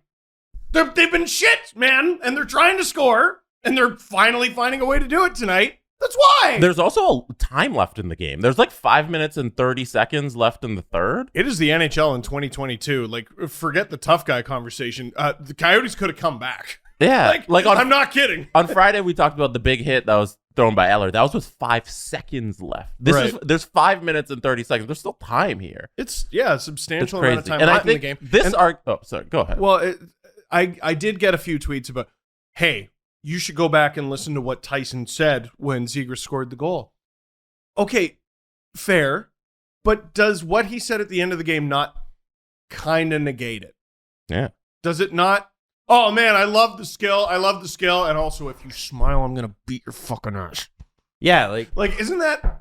they've been shit, man, and they're trying to score, and they're finally finding a way to do it tonight. That's why. There's also time left in the game. There's like 5 minutes and 30 seconds left in the third. It is the NHL in 2022. Like, forget the tough guy conversation. The Coyotes could have come back. Yeah. Like I'm not kidding. On Friday, we talked about the big hit that was thrown by Eller. That was with 5 seconds left. There's 5 minutes and 30 seconds. There's still time here. It's a substantial It's amount of time and left I think in the game. This sorry, go ahead. Well, I did get a few tweets about, hey, you should go back and listen to what Tyson said when Zegras scored the goal. Okay, fair, but does what he said at the end of the game not kind of negate it? Yeah. Does it not? Oh, man, I love the skill. And also, if you smile, I'm going to beat your fucking ass. Yeah, like isn't that...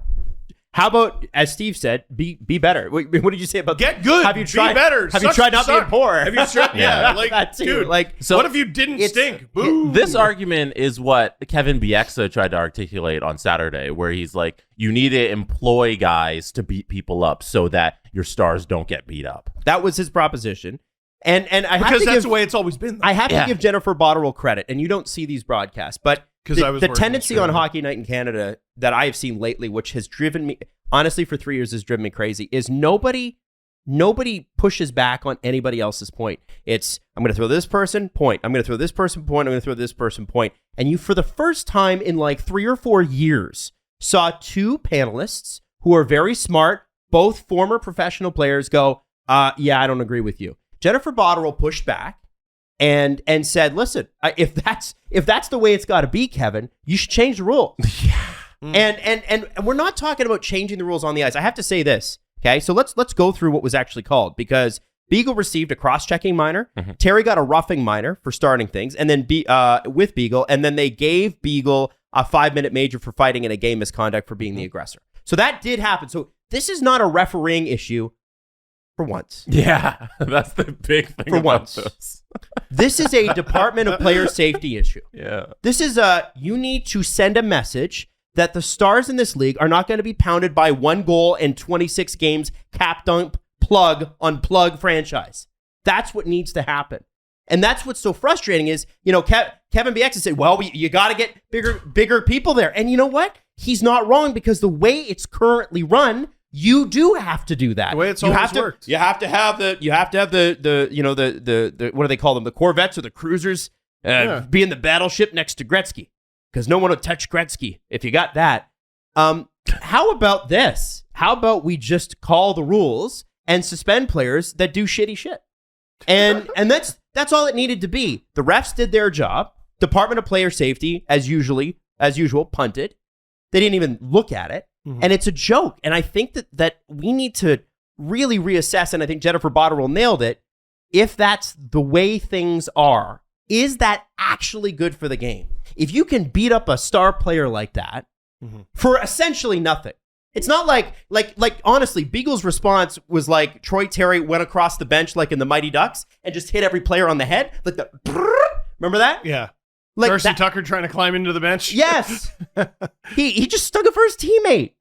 How about, as Steve said, be better? What did you say about get good? Have you tried? Be better. Have you tried not being poor? Have you tried? Yeah, like that too. Dude, like so what if you didn't stink? Boo. This argument is what Kevin Bieksa tried to articulate on Saturday, where he's like, you need to employ guys to beat people up so that your stars don't get beat up. That was his proposition. And I because have to that's the way it's always been. I have to give Jennifer Botterill credit, and you don't see these broadcasts, but the tendency on Hockey Night in Canada that I have seen lately, which has driven me, honestly, for 3 years has driven me crazy, is nobody pushes back on anybody else's point. It's, I'm going to throw this person, point. I'm going to throw this person, point. I'm going to throw this person, point. And you, for the first time in like 3 or 4 years, saw 2 panelists who are very smart, both former professional players, go, yeah, I don't agree with you. Jennifer Botterill pushed back and said, listen, if that's the way it's got to be, Kevin, you should change the rules. Yeah. And we're not talking about changing the rules on the ice. I have to say this, okay? So let's go through what was actually called, because Beagle received a cross-checking minor. Mm-hmm. Terry got a roughing minor for starting things, and then with Beagle, and then they gave Beagle a 5-minute major for fighting in a game misconduct for being the aggressor. So that did happen. So this is not a refereeing issue. For once. Yeah, that's the big thing for about once. this. This is a Department of Player Safety issue. Yeah. This is you need to send a message that the stars in this league are not going to be pounded by 1 goal in 26 games, cap dump, plug on plug franchise. That's what needs to happen. And that's what's so frustrating is, Kevin Bieksa said, well, you got to get bigger people there. And you know what? He's not wrong, because the way it's currently run, you do have to do that. The way it's always worked. You have to have the what do they call them? The Corvettes or the cruisers be in the battleship next to Gretzky, because no one will touch Gretzky if you got that. How about this? How about we just call the rules and suspend players that do shitty shit? And that's all it needed to be. The refs did their job. Department of Player Safety, as usual, punted. They didn't even look at it. Mm-hmm. And it's a joke. And I think that we need to really reassess, and I think Jennifer Botterill nailed it, if that's the way things are, is that actually good for the game? If you can beat up a star player like that for essentially nothing. It's not like honestly, Beagle's response was like Troy Terry went across the bench like in the Mighty Ducks and just hit every player on the head. Like remember that? Yeah. Like Darcy Tucker trying to climb into the bench. Yes. he just stuck it for his teammate.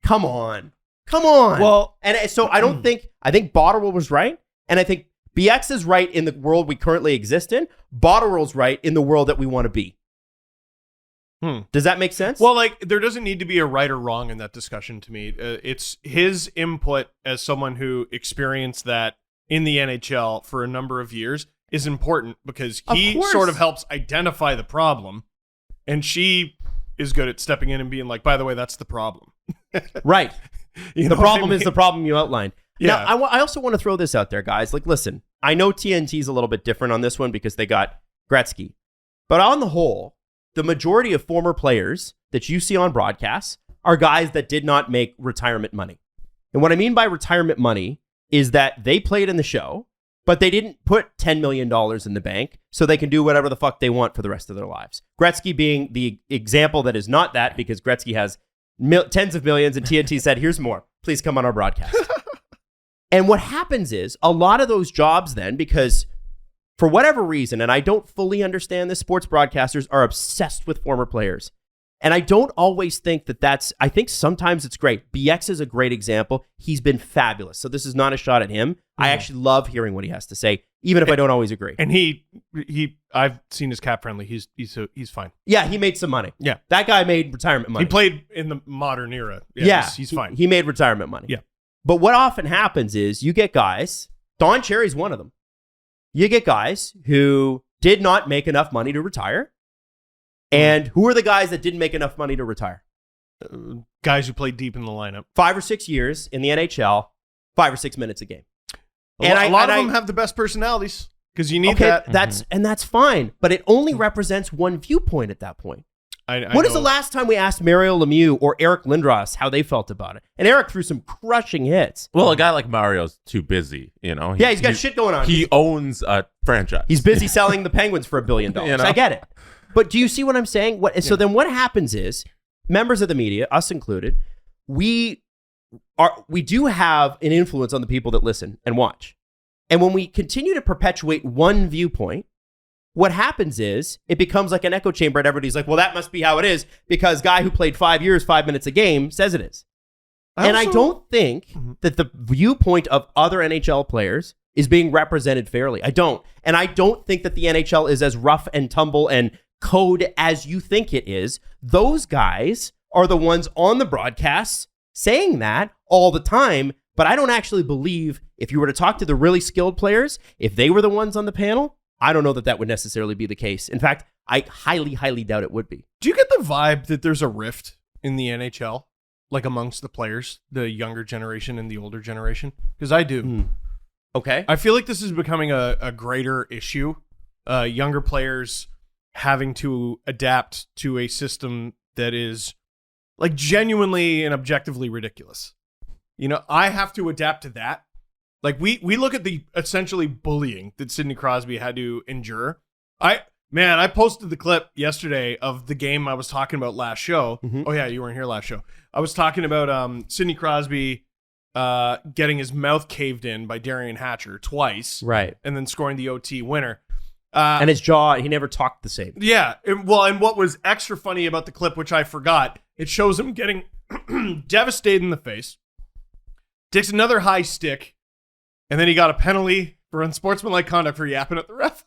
Come on. Well, and so I think Botterill was right. And I think BX is right in the world we currently exist in. Botterill's right in the world that we want to be. Does that make sense? Well, there doesn't need to be a right or wrong in that discussion to me. It's his input as someone who experienced that in the NHL for a number of years is important, because he sort of helps identify the problem, and she is good at stepping in and being like, by the way, that's the problem. Right. The problem is the problem you outlined. Yeah. Now, I also want to throw this out there, guys. Listen, I know TNT's a little bit different on this one because they got Gretzky. But on the whole, the majority of former players that you see on broadcasts are guys that did not make retirement money. And what I mean by retirement money is that they played in the show, but they didn't put $10 million in the bank so they can do whatever the fuck they want for the rest of their lives. Gretzky being the example that is not that, because Gretzky has tens of millions, and TNT said, here's more. Please come on our broadcast. And what happens is a lot of those jobs then, because for whatever reason, and I don't fully understand this, sports broadcasters are obsessed with former players. And I don't always think I think sometimes it's great. BX is a great example. He's been fabulous. So this is not a shot at him. I actually love hearing what he has to say, even if I don't always agree. And I've seen his cap friendly. He's fine. Yeah, he made some money. Yeah. That guy made retirement money. He played in the modern era. Yeah, he's fine. He made retirement money. Yeah. But what often happens is you get guys, Don Cherry's one of them. You get guys who did not make enough money to retire. And who are the guys that didn't make enough money to retire? Guys who played deep in the lineup. 5 or 6 years in the NHL, 5 or 6 minutes a game. A lot of them have the best personalities because you need that. That's fine, but it only represents one viewpoint at that point. When is the last time we asked Mario Lemieux or Eric Lindros how they felt about it? And Eric threw some crushing hits. Well, a guy like Mario's too busy, you know. He's got shit going on. He owns a franchise. He's busy selling the Penguins for $1 billion. You know? I get it. But do you see what I'm saying? So then what happens is, members of the media, us included, we do have an influence on the people that listen and watch. And when we continue to perpetuate one viewpoint, what happens is it becomes like an echo chamber and everybody's like, well, that must be how it is because guy who played 5 years, 5 minutes a game says it is. I don't think that the viewpoint of other NHL players is being represented fairly. I don't. And I don't think that the NHL is as rough and tumble and code as you think it is. Those guys are the ones on the broadcasts saying that all the time. But I don't actually believe if you were to talk to the really skilled players, if they were the ones on the panel, I don't know that would necessarily be the case. In fact, I highly, highly doubt it would be. Do you get the vibe that there's a rift in the NHL, like amongst the players, the younger generation and the older generation? Because I do. Okay. I feel like this is becoming a greater issue. Younger players having to adapt to a system that is like genuinely and objectively ridiculous. You know, I have to adapt to that. Like we look at the essentially bullying that Sidney Crosby had to endure. I posted the clip yesterday of the game I was talking about last show. Oh yeah, you weren't here last show. I was talking about Sidney Crosby getting his mouth caved in by Darian Hatcher twice. Right. And then scoring the OT winner. And his jaw, he never talked the same. Yeah. And what was extra funny about the clip, which I forgot, it shows him getting devastated in the face. Takes another high stick. And then he got a penalty for unsportsmanlike conduct for yapping at the ref.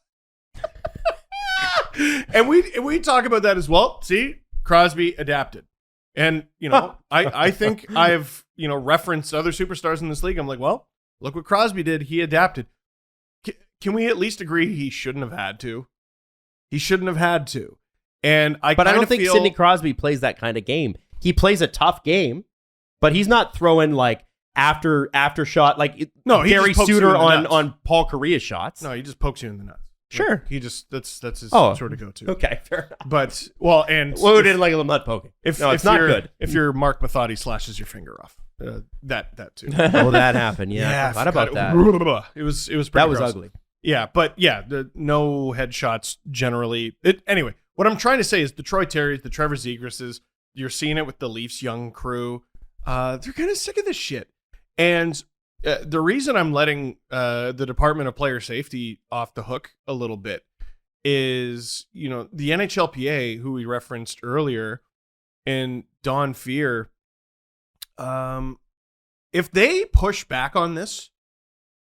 and we talk about that as well. See, Crosby adapted. And, you know, I think I've, referenced other superstars in this league. I'm like, well, look what Crosby did. He adapted. Can we at least agree he shouldn't have had to? He shouldn't have had to. And I don't think Sidney Crosby plays that kind of game. He plays a tough game, but he's not throwing like after shot like Gary Suter on Paul Correa's shots. No, he just pokes you in the nuts. Sure. Like, he just that's his sort of go-to. Okay, fair enough. But who didn't like a little mud poking? It's not good. If your Mark Mathodi slashes your finger off, that too. Oh, that happened. Yeah, I forgot about that. It was pretty that was gross. Ugly. Yeah, but the no headshots generally. Anyway, what I'm trying to say is the Troy Terrys, the Trevor Zegrases, you're seeing it with the Leafs young crew. They're kind of sick of this shit. And the reason I'm letting the Department of Player Safety off the hook a little bit is, the NHLPA, who we referenced earlier, and Don Fear, if they push back on this,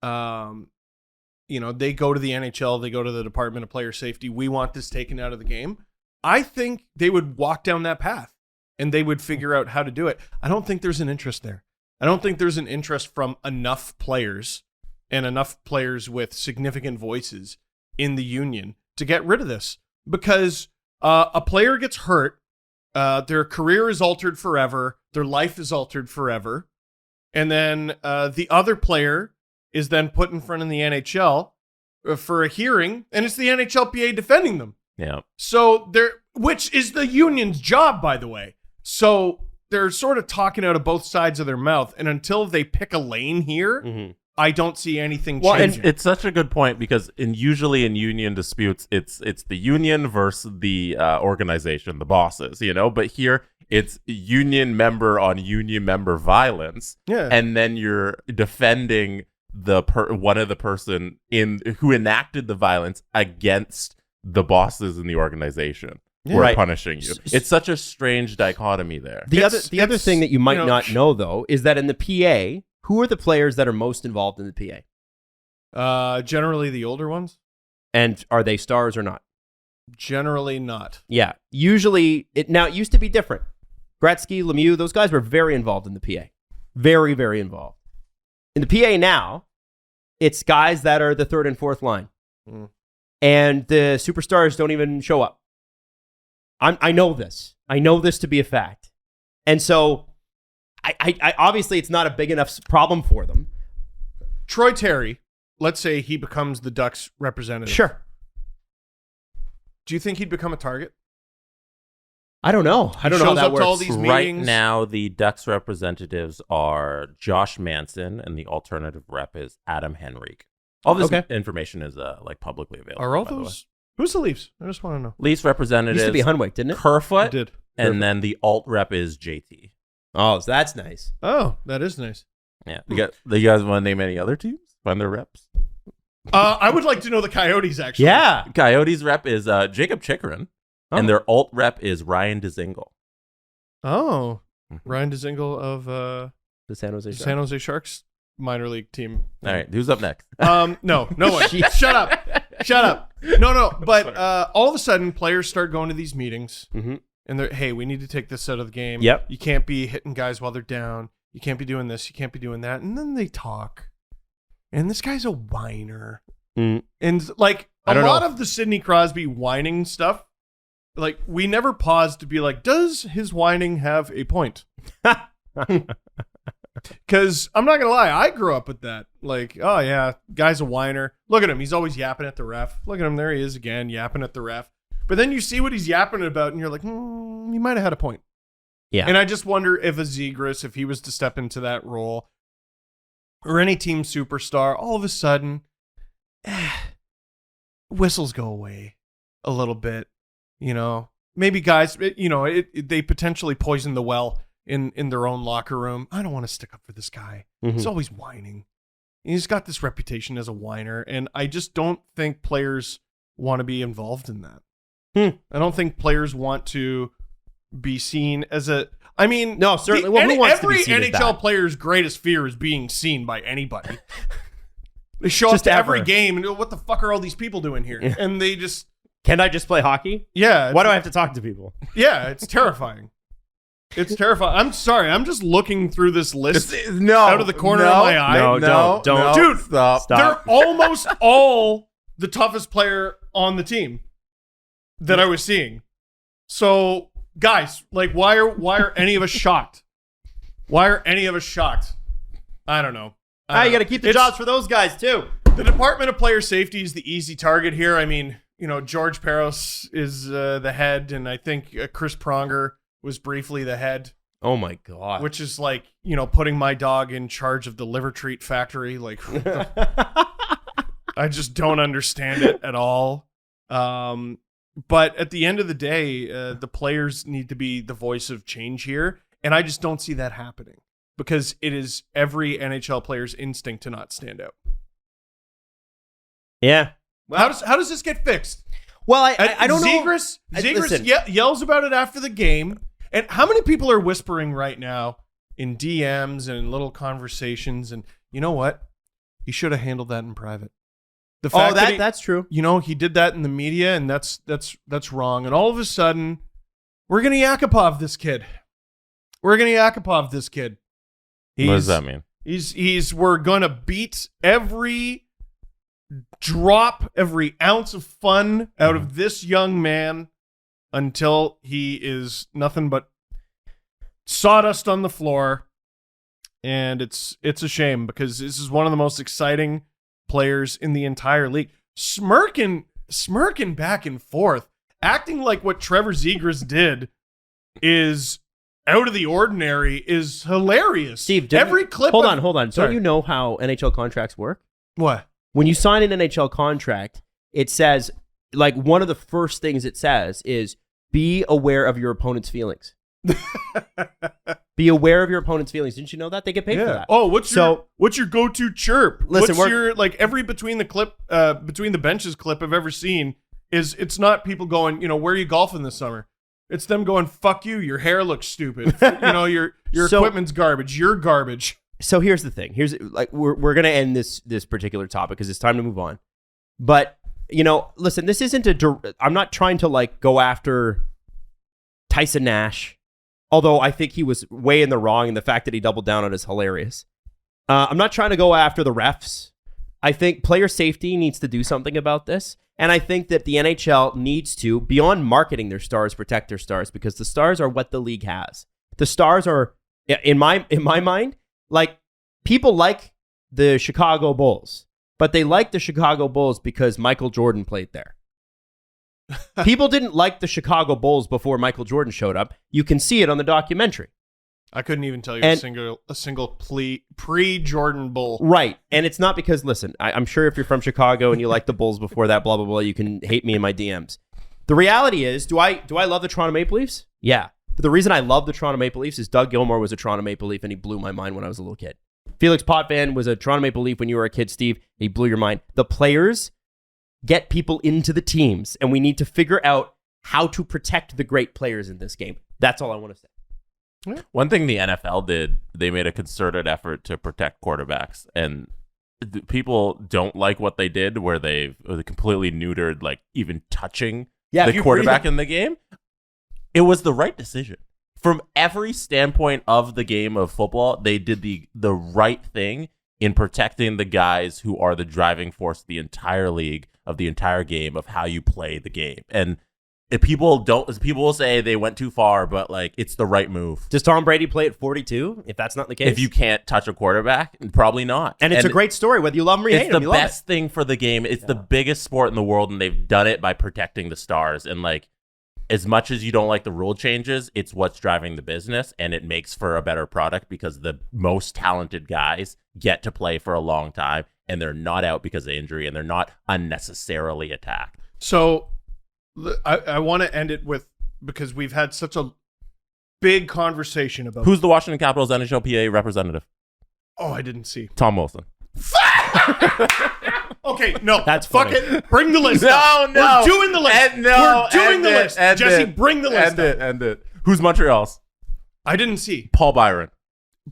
they go to the NHL, they go to the Department of Player Safety, we want this taken out of the game, I think they would walk down that path and they would figure out how to do it. I don't think there's an interest there. I don't think there's an interest from enough players and enough players with significant voices in the union to get rid of this, because a player gets hurt, their career is altered forever, their life is altered forever, and then the other player is then put in front of the NHL for a hearing, and it's the NHLPA defending them. Yeah. So which is the union's job, by the way. So they're sort of talking out of both sides of their mouth, and until they pick a lane here, I don't see anything changing. And it's such a good point, because usually in union disputes, it's the union versus the organization, the bosses, But here it's union member on union member violence, and then you're defending one of the person who enacted the violence against the bosses in the organization. Who are punishing you. It's such a strange dichotomy there. The other thing that you might not know, though, is that in the PA, who are the players that are most involved in the PA? Generally the older ones. And are they stars or not? Generally not. Yeah. Usually, it used to be different. Gretzky, Lemieux, those guys were very involved in the PA. Very, very involved. In the PA now, it's guys that are the third and fourth line. and the superstars don't even show up. I know this. I know this to be a fact. And so, I obviously it's not a big enough problem for them. Troy Terry, let's say he becomes the Ducks representative. Sure. Do you think he'd become a target? I don't know. I don't know how that works. To all these Right meetings. now, the Ducks representatives are Josh Manson, and the alternative rep is Adam Henrique. All this information is like publicly available. Are all those? Who's the Leafs? I just want to know. Leafs representatives Used to be Hunwick, didn't it? Kerfoot, It did. and then the alt rep is JT. Oh, so that's nice. Oh, that is nice. Yeah, you guys want to name any other teams? Find their reps. I would like to know the Coyotes, actually. Yeah. Coyotes rep is Jacob Chikrin, and their alt rep is Ryan Dzingel. Oh, Ryan Dzingel of The San Jose Sharks. San Jose Sharks minor league team. All right, who's up next? No one. Shut up. No. But all of a sudden, players start going to these meetings, and they're, hey, we need to take this out of the game. Yep. You can't be hitting guys while they're down. You can't be doing this. You can't be doing that. And then they talk, and this guy's a whiner. And like a lot of the Sidney Crosby whining stuff, like we never paused to be like, does his whining have a point? Because I'm not going to lie, I grew up with that. Like, oh yeah, guy's a whiner. Look at him. He's always yapping at the ref. Look at him. There he is again, yapping at the ref. But then you see what he's yapping about, and you're like, he might have had a point. Yeah. And I just wonder if a Zegras, if he was to step into that role, or any team superstar, all of a sudden, whistles go away a little bit. You know, maybe guys, they potentially poison the well in their own locker room. I don't want to stick up for this guy. He's always whining. He's got this reputation as a whiner, and I just don't think players want to be involved in that. I don't think players want to be seen as a... I mean... No, certainly. Well, who wants to be seen every as NHL that? player's greatest fear is being seen by anybody. They show Just up to ever. every game and go, what the fuck are all these people doing here? Yeah. And they just... Can I just play hockey? Yeah. Why do I have to talk to people? Yeah, it's terrifying. It's terrifying. I'm sorry. I'm just looking through this list No, out of the corner of my eye. No, don't. Dude, stop. they're almost all the toughest player on the team that I was seeing. So, guys, like, why are any of us shocked? Why are any of us shocked? I don't know. You got to keep the jobs for those guys too. The Department of Player Safety is the easy target here. I mean, George Peros is the head, and I think Chris Pronger was briefly the head. Oh my God. Which is like, putting my dog in charge of the liver treat factory. Like, I just don't understand it at all. But at the end of the day, the players need to be the voice of change here. And I just don't see that happening because it is every NHL player's instinct to not stand out. Yeah. Well, how does this get fixed? Well, I don't know. Zegras yells about it after the game. And how many people are whispering right now in DMs and little conversations? And you know what? He should have handled that in private. The fact that's true. He did that in the media, and that's wrong. And all of a sudden, we're gonna Yakupov this kid. What does that mean? We're gonna beat every drop, every ounce of fun out of this young man until he is nothing but sawdust on the floor. And it's a shame because this is one of the most exciting players in the entire league. Smirking back and forth, acting like what Trevor Zegras did is out of the ordinary, is hilarious. Steve, Hold on. Sorry. Don't you know how NHL contracts work? What? When you sign an NHL contract, it says, like, one of the first things it says is be aware of your opponent's feelings. Be aware of your opponent's feelings. Didn't you know that? They get paid for that. Oh, what's your go-to chirp? Listen, what's your, like, every between the benches clip I've ever seen is, it's not people going, where are you golfing this summer? It's them going, fuck you, your hair looks stupid. Your equipment's garbage. You're garbage. So here's the thing. We're gonna end this particular topic because it's time to move on. But listen, this isn't I'm not trying to like go after Tyson Nash, although I think he was way in the wrong, and the fact that he doubled down on it is hilarious. I'm not trying to go after the refs. I think player safety needs to do something about this. And I think that the NHL needs to, beyond marketing their stars, protect their stars, because the stars are what the league has. The stars are, in my mind, like, people like the Chicago Bulls, but they like the Chicago Bulls because Michael Jordan played there. People didn't like the Chicago Bulls before Michael Jordan showed up. You can see it on the documentary. I couldn't even tell you a single pre-Jordan Bull. Right. And it's not because, listen, I'm sure if you're from Chicago and you like the Bulls before that, blah, blah, blah, you can hate me in my DMs. The reality is, do I love the Toronto Maple Leafs? Yeah. But the reason I love the Toronto Maple Leafs is Doug Gilmour was a Toronto Maple Leaf and he blew my mind when I was a little kid. Felix Potvin was a Toronto Maple Leaf when you were a kid, Steve. He blew your mind. The players get people into the teams, and we need to figure out how to protect the great players in this game. That's all I want to say. One thing the NFL did, they made a concerted effort to protect quarterbacks, and people don't like what they did, where they completely neutered, like, even touching the quarterback in the game. It was the right decision. From every standpoint of the game of football, they did the right thing in protecting the guys who are the driving force of the entire league, of the entire game, of how you play the game. And if people will say they went too far, but, like, it's the right move. Does Tom Brady play at 42 if that's not the case? If you can't touch a quarterback, probably not. And it's a great story, whether you love him or you hate him. It's the best thing for the game. It's the biggest sport in the world, and they've done it by protecting the stars. And, like, as much as you don't like the rule changes, it's what's driving the business, and it makes for a better product because the most talented guys get to play for a long time, and they're not out because of injury, and they're not unnecessarily attacked. So I want to end it with, because we've had such a big conversation about... Who's the Washington Capitals NHLPA representative? Oh, I didn't see. Tom Wilson. Okay, no. That's fuck funny. it. Bring the list No, up. no. We're doing the list. We're doing the list. Jesse, bring the list up. End it. Who's Montreal's? I didn't see. Paul Byron.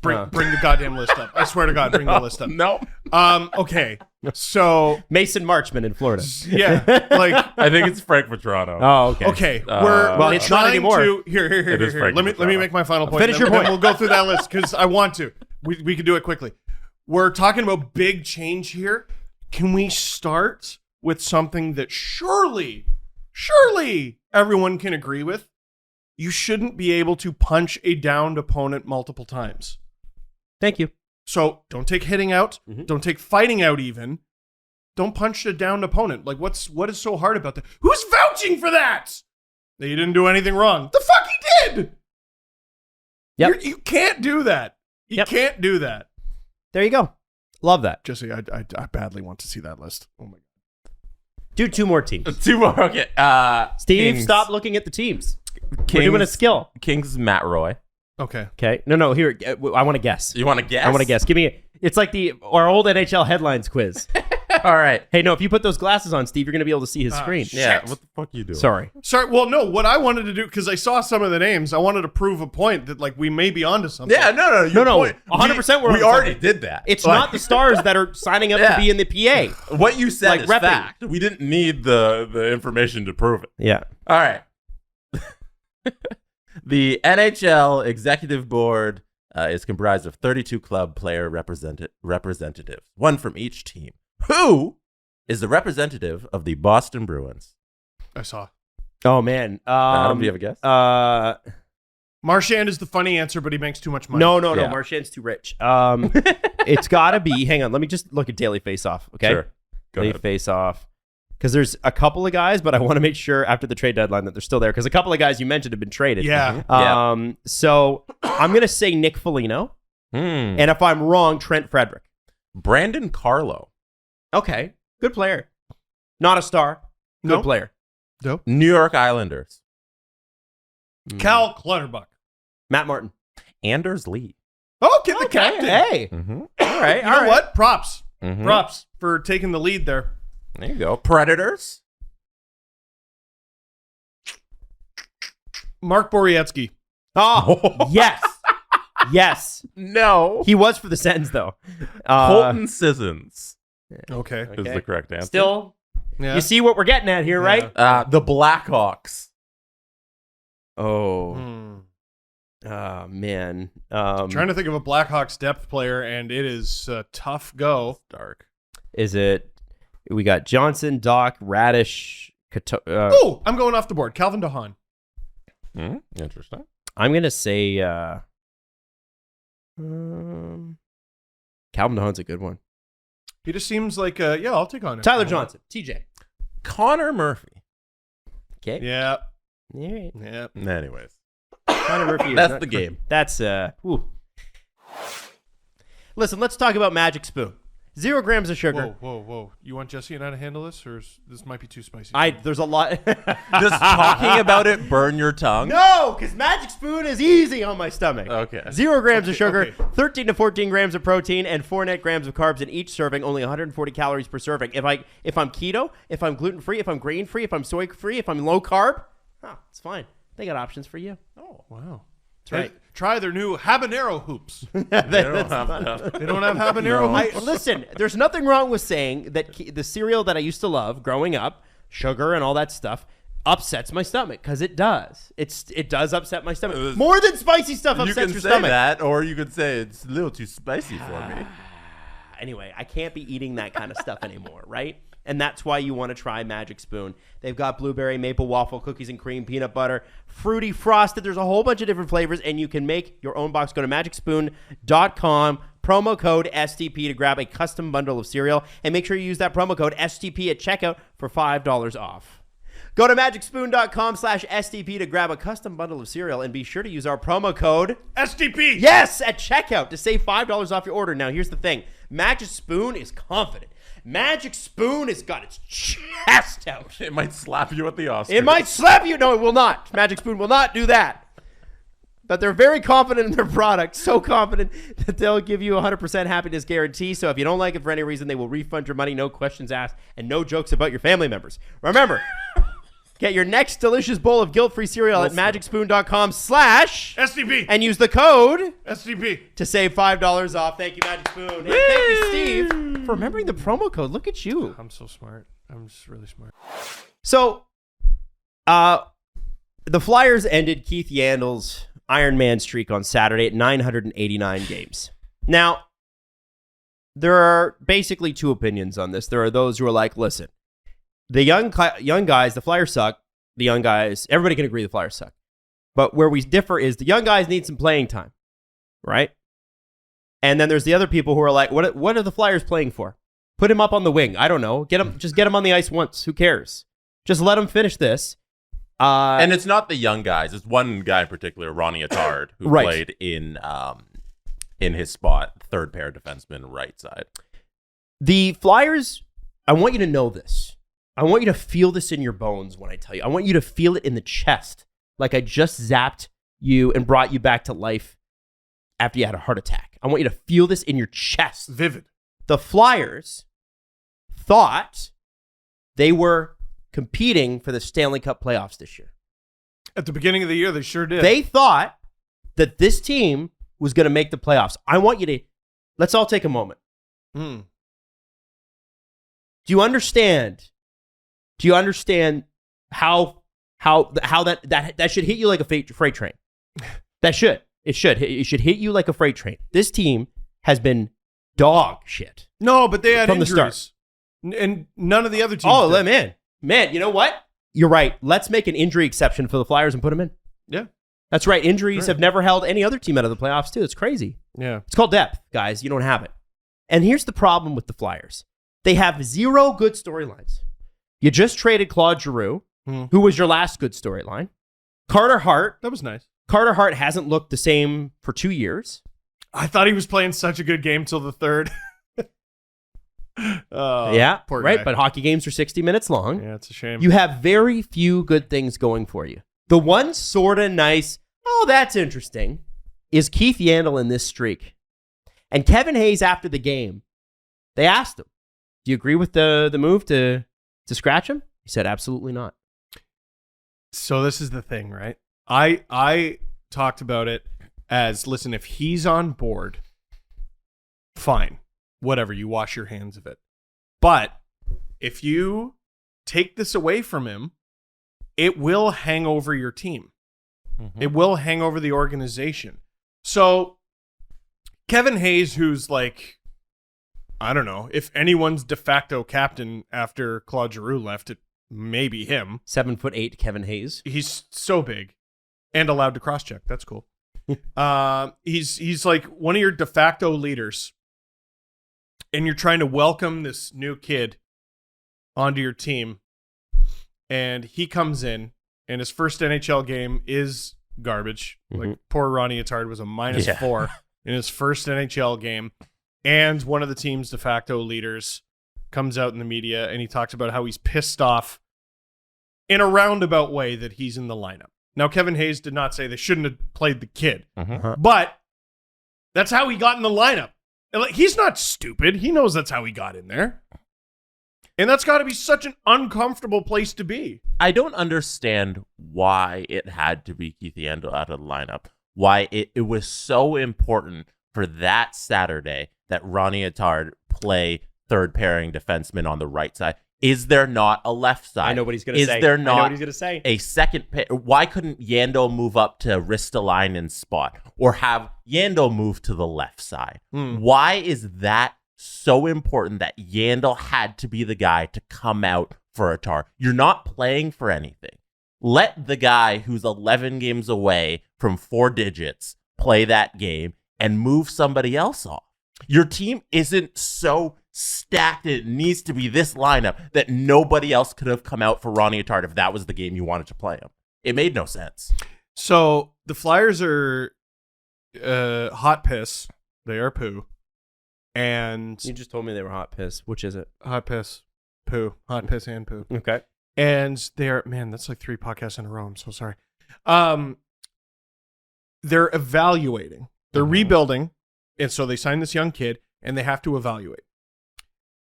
Bring the goddamn list up. I swear to God, bring the list up. No. Okay. So Mason Marchman in Florida. Yeah. Like, I think it's Frank for Toronto. Oh, okay. Okay. Well, it's not anymore. Here. Let me make my final point. Finish your point. We'll go through that list because I want to. We can do it quickly. We're talking about big change here. Can we start with something that surely everyone can agree with? You shouldn't be able to punch a downed opponent multiple times. Thank you. So don't take hitting out. Mm-hmm. Don't take fighting out even. Don't punch a downed opponent. Like, what is so hard about that? Who's vouching for that? That you didn't do anything wrong. The fuck he did! Yep. You can't do that. You can't do that. There you go. Love that. Jesse, I badly want to see that list. Oh my God. Do two more teams. Two more. Okay. Steve, Kings. Stop looking at the teams. We're doing a skill. Kings Matt Roy. Okay. No. Here, I want to guess. You want to guess? I want to guess. Give me. It's like our old NHL headlines quiz. All right. Hey, no, if you put those glasses on, Steve, you're going to be able to see his screen. Shit. Yeah. What the fuck are you doing? Sorry. Well, no. What I wanted to do, because I saw some of the names, I wanted to prove a point that, like, we may be onto something. Yeah. No. 100%. We already did that. It's not the stars that are signing up to be in the PA. What you said is repping. fact. We didn't need the information to prove it. Yeah. All right. The NHL Executive Board is comprised of 32 club player representatives, one from each team. Who is the representative of the Boston Bruins? I saw. Oh, man. Adam, do you have a guess? Marchand is the funny answer, but he makes too much money. No. Marchand's too rich. It's got to be. Hang on. Let me just look at Daily Face-Off. Okay. Sure. Go Daily ahead. Face-Off. Because there's a couple of guys, but I want to make sure after the trade deadline that they're still there. Because a couple of guys you mentioned have been traded. Yeah. So I'm going to say Nick Foligno. And if I'm wrong, Trent Frederick. Brandon Carlo. Okay. Good player. Not a star. Good player. Nope. New York Islanders. Cal Clutterbuck. Matt Martin. Anders Lee. Oh, get the captain. Hey. Mm-hmm. All right. You know what? Props. Mm-hmm. Props for taking the lead there. There you go. Predators. Mark Borowiecki. Oh, yes. Yes. No. He was for the Sens, though. Colton Sissons Okay. is the correct answer. Still, Yeah. you see what we're getting at here, right? The Blackhawks. Oh. Oh, man. Trying to think of a Blackhawks depth player, and it is a tough go. Dark. Is it? We got Johnson, Doc, Radish. I'm going off the board. Calvin DeHaan. Interesting. I'm gonna say Calvin DeHaan's a good one. He just seems like I'll take on it. Tyler Johnson, TJ, Connor Murphy. Okay. Yeah. All right. Yeah. Anyways, Connor Murphy. That's the game. That's Listen, let's talk about Magic Spoon. 0 grams of sugar. Whoa. You want Jesse and I to handle this, or this might be too spicy? There's a lot. Does talking about it burn your tongue? No, because Magic Spoon is easy on my stomach. Okay. 0 grams of sugar, okay. 13 to 14 grams of protein, and 4 net grams of carbs in each serving. Only 140 calories per serving. If I'm keto, if I'm gluten free, if I'm grain free, if I'm soy free, if I'm low carb, it's fine. They got options for you. Oh wow. That's right. Try their new habanero hoops. They don't have They don't have habanero hoops. Listen, there's nothing wrong with saying that the cereal that I used to love growing up, sugar and all that stuff, upsets my stomach, because it does. It does upset my stomach. More than spicy stuff upsets your stomach. You can say that, or you could say it's a little too spicy for me. Anyway, I can't be eating that kind of stuff anymore, right? And that's why you want to try Magic Spoon. They've got blueberry, maple waffle, cookies and cream, peanut butter, fruity frosted. There's a whole bunch of different flavors, and you can make your own box. Go to magicspoon.com, promo code STP to grab a custom bundle of cereal, and make sure you use that promo code STP at checkout for $5 off. Go to magicspoon.com/STP to grab a custom bundle of cereal, and be sure to use our promo code STP. Yes, at checkout to save $5 off your order. Now, here's the thing. Magic Spoon is confident. Magic Spoon has got its chest out. It might slap you at the Oscars. It might slap you. No, it will not. Magic Spoon will not do that. But they're very confident in their product. So confident that they'll give you 100% happiness guarantee. So if you don't like it for any reason, they will refund your money. No questions asked. And no jokes about your family members. Remember, get your next delicious bowl of guilt-free cereal at magicspoon.com/STP and use the code STP to save $5 off. Thank you, Magic Spoon. And thank you, Steve, for remembering the promo code. Look at you. I'm so smart. I'm just really smart. So, the Flyers ended Keith Yandle's Iron Man streak on Saturday at 989 games. Now, there are basically two opinions on this. There are those who are like, listen, the young guys, the Flyers suck. The young guys, everybody can agree the Flyers suck. But where we differ is the young guys need some playing time, right? And then there's the other people who are like, what are the Flyers playing for? Put him up on the wing. I don't know. Just get him on the ice once. Who cares? Just let him finish this. And it's not the young guys. It's one guy in particular, Ronnie Attard, who played in his spot, third pair defenseman, right side. The Flyers, I want you to know this. I want you to feel this in your bones when I tell you. I want you to feel it in the chest, like I just zapped you and brought you back to life after you had a heart attack. I want you to feel this in your chest. Vivid. The Flyers thought they were competing for the Stanley Cup playoffs this year. At the beginning of the year, they sure did. They thought that this team was going to make the playoffs. I want you to, let's all take a moment. Do you understand? Do you understand how that should hit you like a freight train? That should. It should hit you like a freight train. This team has been dog shit. No, but they had from injuries. The start. And none of the other teams did. Man, you know what? You're right. Let's make an injury exception for the Flyers and put them in. Yeah. That's right. Injuries have never held any other team out of the playoffs, too. It's crazy. Yeah. It's called depth, guys. You don't have it. And here's the problem with the Flyers. They have 0 good storylines. You just traded Claude Giroux, who was your last good storyline. Carter Hart. That was nice. Carter Hart hasn't looked the same for 2 years. I thought he was playing such a good game till the third. Poor guy. But hockey games are 60 minutes long. Yeah, it's a shame. You have very few good things going for you. The one sort of nice, that's interesting, is Keith Yandle in this streak. And Kevin Hayes, after the game, they asked him, do you agree with the move to scratch him? He said, absolutely not. So this is the thing, right? I talked about it as, listen, if he's on board, fine. Whatever, you wash your hands of it. But if you take this away from him, it will hang over your team. It will hang over the organization. So Kevin Hayes, who's like, I don't know. If anyone's de facto captain after Claude Giroux left, it may be him. 7'8" Kevin Hayes. He's so big and allowed to cross-check. That's cool. He's like one of your de facto leaders, and you're trying to welcome this new kid onto your team, and he comes in, and his first NHL game is garbage. Like, poor Ronnie Attard was a -4 in his first NHL game, and one of the team's de facto leaders comes out in the media, and he talks about how he's pissed off in a roundabout way that he's in the lineup. Now, Kevin Hayes did not say they shouldn't have played the kid, but that's how he got in the lineup. And, like, he's not stupid. He knows that's how he got in there. And that's got to be such an uncomfortable place to be. I don't understand why it had to be Keith Yandle out of the lineup. Why it was so important for that Saturday that Ronnie Attard play third pairing defenseman on the right side. Is there not a left side? I know what he's going to say. Is there not I know what he's going to say. A second pair? Why couldn't Yandle move up to Ristolainen's spot or have Yandle move to the left side? Why is that so important that Yandle had to be the guy to come out for Attard? You're not playing for anything. Let the guy who's 11 games away from 4 digits play that game and move somebody else off. Your team isn't so stacked it needs to be this lineup that nobody else could have come out for Ronnie Attard if that was the game you wanted to play him. It made no sense. So the Flyers are hot piss. They are poo. And you just told me they were hot piss. Which is it? Hot piss, poo, hot piss and poo. Okay. And they're, man, that's like 3 podcasts in a row. I'm so sorry. They're evaluating. They're rebuilding. And so they signed this young kid and they have to evaluate.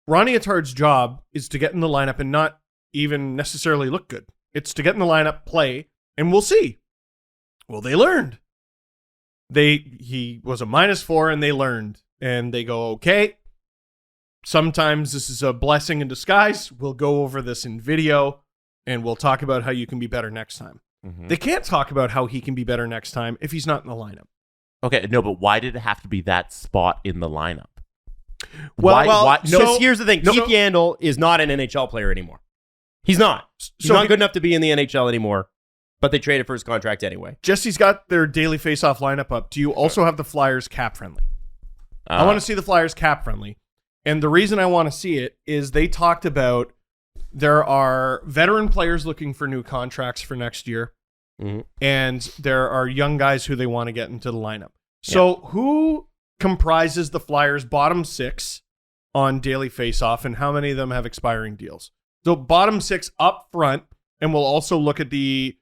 Ronnie Attard's job is to get in the lineup and not even necessarily look good. It's to get in the lineup, play, and we'll see. Well, they learned. He was a -4 and they learned. And they go, okay, sometimes this is a blessing in disguise. We'll go over this in video and we'll talk about how you can be better next time. They can't talk about how he can be better next time if he's not in the lineup. Okay, no, but why did it have to be that spot in the lineup? Well, here's the thing. Keith Yandle is not an NHL player anymore. He's not. He's not good enough to be in the NHL anymore, but they traded for his contract anyway. Jesse's got their daily face-off lineup up. Do you also have the Flyers cap-friendly? I want to see the Flyers cap-friendly. And the reason I want to see it is they talked about there are veteran players looking for new contracts for next year, and there are young guys who they want to get into the lineup. So who comprises the Flyers' bottom 6 on daily face-off, and how many of them have expiring deals? So bottom 6 up front, and we'll also look at the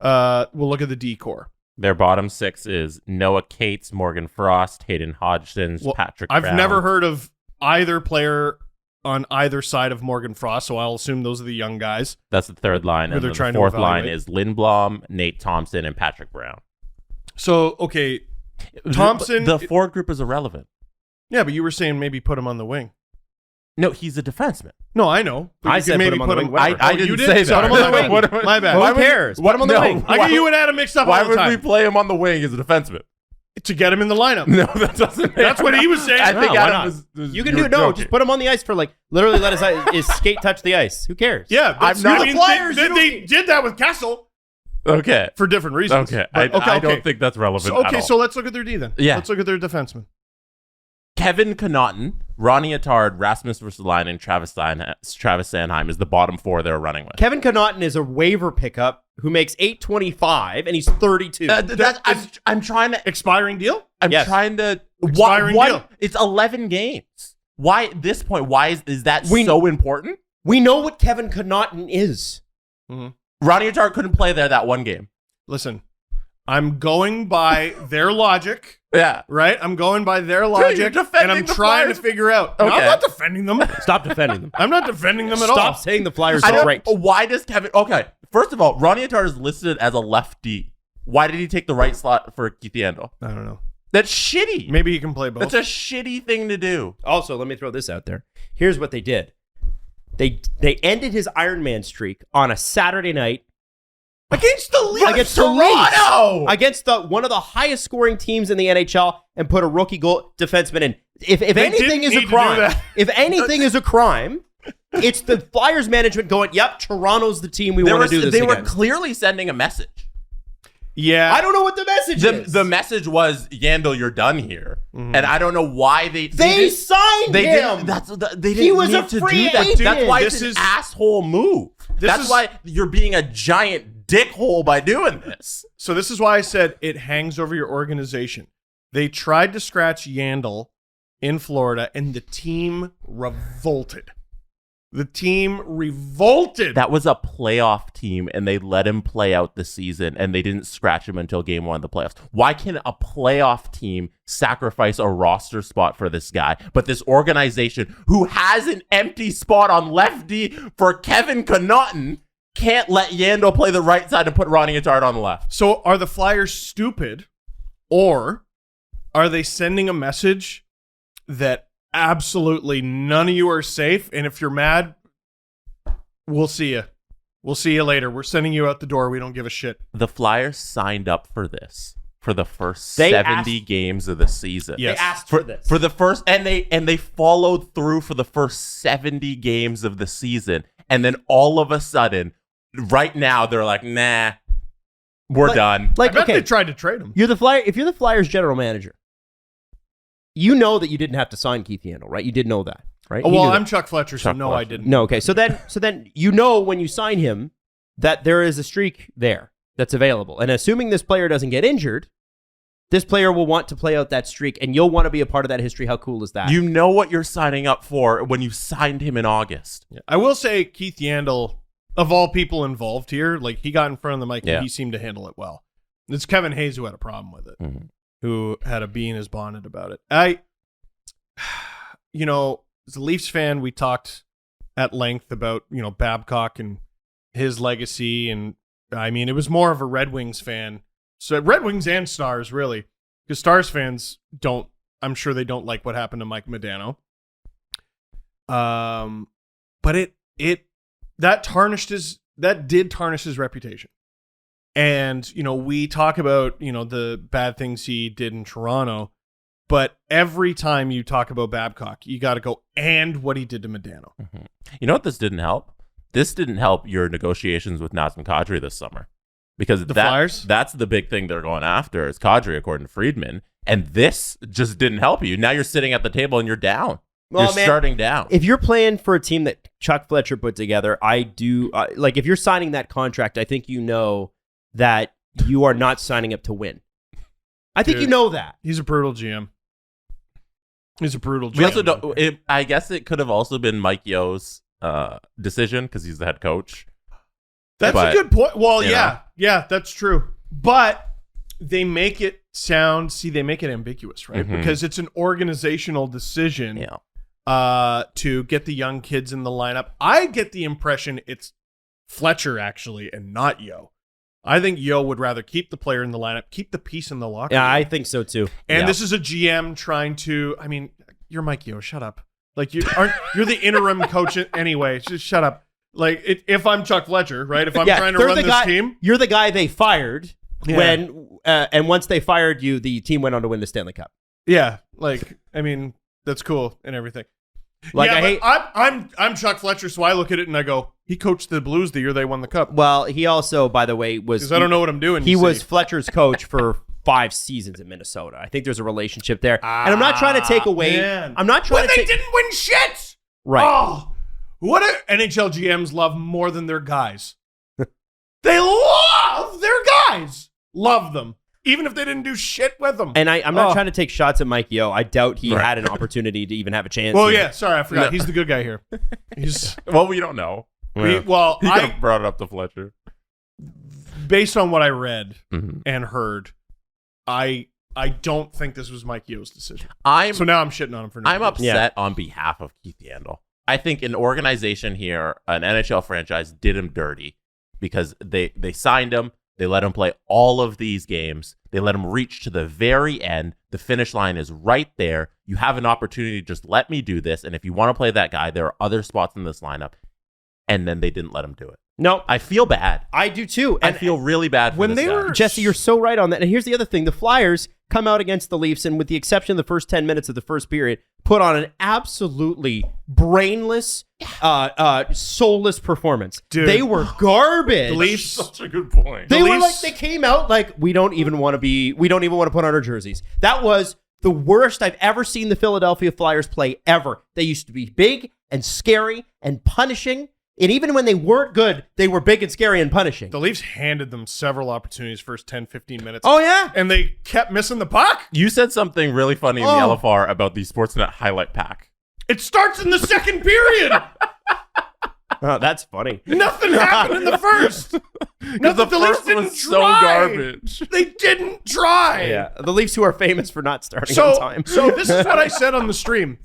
D-core. Their bottom 6 is Noah Cates, Morgan Frost, Hayden Hodgson, Patrick Brown. I've never heard of either player on either side of Morgan Frost, so I'll assume those are the young guys. That's the third line. And they're the trying to fourth line evaluate. is Lindblom, Nate Thompson, and Patrick Brown. So, okay, Thompson... The forward group is irrelevant. Yeah, but you were saying maybe put him on the wing. No, he's a defenseman. No, I know. I said put him on the wing. I didn't say that. Put him on the wing. My bad. Who cares? Put him on the wing. I get you and Adam mixed up all the time. Why would we play him on the wing as a defenseman? To get him in the lineup. No, that doesn't. That's what he was saying. I think why Adam not? You can do it. No, just put him on the ice for literally let his skate touch the ice. Who cares? Yeah, I'm not the Flyers. They did that with Kessel. Okay. For different reasons. Okay. But, I don't think that's relevant at all. So let's look at their D then. Yeah. Let's look at their defensemen. Kevin Connaughton, Ronnie Attard, Rasmus Ristolainen, and Travis Sanheim is the bottom 4 they're running with. Kevin Connaughton is a waiver pickup who makes $825 and he's 32. I'm trying to expiring deal. I'm trying to expiring deal. It's 11 games. Why at this point? Why is that so important? We know what Kevin Connaughton is. Ronnie Attard couldn't play there that one game. Listen, I'm going by their logic. Yeah. Right? I'm going by their logic, and I'm trying to figure out. Okay. No, I'm not defending them. Stop defending them. I'm not defending them at all. Stop saying the Flyers are great. Why does Kevin... Okay, first of all, Ronnie Attard is listed as a lefty. Why did he take the right slot for Keith Yandle? I don't know. That's shitty. Maybe he can play both. That's a shitty thing to do. Also, let me throw this out there. Here's what they did. They ended his Iron Man streak on a Saturday night Against the Leafs. Against Toronto! Against one of the highest scoring teams in the NHL and put a rookie goal defenseman in. If anything is a crime, it's the Flyers management going, yep, Toronto's the team we want to do this against. They were clearly sending a message. Yeah. I don't know what the message is. The message was, Yandle, you're done here. And I don't know why they signed him. They didn't need to do that. That's why it's an asshole move. That's why you're being a giant dickhole by doing this. So this is why I said it hangs over your organization. They tried to scratch Yandle in Florida, and the team revolted. That was a playoff team, and they let him play out the season, and they didn't scratch him until game 1 of the playoffs. Why can a playoff team sacrifice a roster spot for this guy, but this organization who has an empty spot on left D for Kevin Connaughton can't let Yandle play the right side and put Ronnie Attard on the left? So are the Flyers stupid, or are they sending a message that absolutely none of you are safe, and if you're mad, we'll see you. We'll see you later. We're sending you out the door. We don't give a shit. The Flyers signed up for this for the first 70 games of the season. Yes. They asked for this. For the first, and they followed through for the first 70 games of the season, and then all of a sudden, right now, they're like, nah, we're done. I bet they tried to trade him. If you're the Flyers general manager, you know that you didn't have to sign Keith Yandle, right? You did know that, right? Oh, well, I'm Chuck Fletcher, so no, I didn't. No, okay. So then you know when you sign him that there is a streak there that's available. And assuming this player doesn't get injured, this player will want to play out that streak, and you'll want to be a part of that history. How cool is that? You know what you're signing up for when you signed him in August. Yeah. I will say Keith Yandle, of all people involved here, like he got in front of the mic and he seemed to handle it well. It's Kevin Hayes who had a problem with it. Who had a bee in his bonnet about it. As a Leafs fan, we talked at length about, Babcock and his legacy. And I mean, it was more of a Red Wings fan. So Red Wings and Stars, really. Because Stars fans I'm sure they don't like what happened to Mike Modano. But that did tarnish his reputation. And, we talk about, the bad things he did in Toronto, but every time you talk about Babcock, you got to go, and what he did to Modano. You know what this didn't help? This didn't help your negotiations with Nazem Kadri this summer. Because Flyers? That's the big thing they're going after is Kadri, according to Friedman. And this just didn't help you. Now you're sitting at the table and you're down. You're starting down. If you're playing for a team that Chuck Fletcher put together, if you're signing that contract, I think you know that you are not signing up to win. I think you know that. He's a brutal GM. We also don't. I guess it could have also been Mike Yo's decision because he's the head coach. That's a good point. Well, yeah, that's true. But they make it ambiguous, right? Because it's an organizational decision to get the young kids in the lineup. I get the impression it's Fletcher, actually, and not Yo. I think Yo would rather keep the player in the lineup, keep the peace in the locker room. Yeah, I think so too. And this is a GM trying to, you're Mike Yo, shut up. Like you're the interim coach anyway. Just shut up. Like if I'm Chuck Fletcher, right? If I'm trying to run this team, you're the guy they fired and once they fired you, the team went on to win the Stanley Cup. Yeah, that's cool and everything. I'm Chuck Fletcher, so I look at it and I go, he coached the Blues the year they won the Cup. Well, he also, by the way, was because I don't know what I'm doing. He was Fletcher's coach for 5 seasons in Minnesota. I think there's a relationship there, and I'm not trying to take away. Man. I'm not trying. They didn't win shit. Right. Oh, what NHL GMs love more than their guys. They love their guys. Love them. Even if they didn't do shit with them. And I'm not trying to take shots at Mike Yo. I doubt he had an opportunity to even have a chance. Well, yeah. Sorry, I forgot. No. He's the good guy here. We don't know. He could have brought it up to Fletcher. Based on what I read and heard, I don't think this was Mike Yo's decision. So now I'm shitting on him for no I'm upset on behalf of Keith Yandle. I think an organization here, an NHL franchise, did him dirty because they signed him. They let him play all of these games. They let him reach to the very end. The finish line is right there. You have an opportunity to just let me do this. And if you want to play that guy, there are other spots in this lineup. And then they didn't let him do it. No, I feel bad. I do too. I feel really bad for when this they guy. were Jesse, you're so right on that. And here's the other thing. The Flyers come out against the Leafs, and with the exception of the first 10 minutes of the first period, put on an absolutely brainless, soulless performance. Dude. They were garbage. The Leafs, Such a good point. They The were Leafs- like, they came out like, we don't even want to put on our jerseys. That was the worst I've ever seen the Philadelphia Flyers play ever. They used to be big and scary and punishing. And even when they weren't good, they were big and scary and punishing. the Leafs handed them several opportunities first 10, 15 minutes. Oh, yeah? And they kept missing the puck. You said something really funny in the LFR about the Sportsnet highlight pack. It starts in the second period. Oh, that's funny. Nothing happened in the first. The The Leafs first didn't was so try. garbage. They didn't try. Yeah, the Leafs, who are famous for not starting on time. So this is what I said on the stream,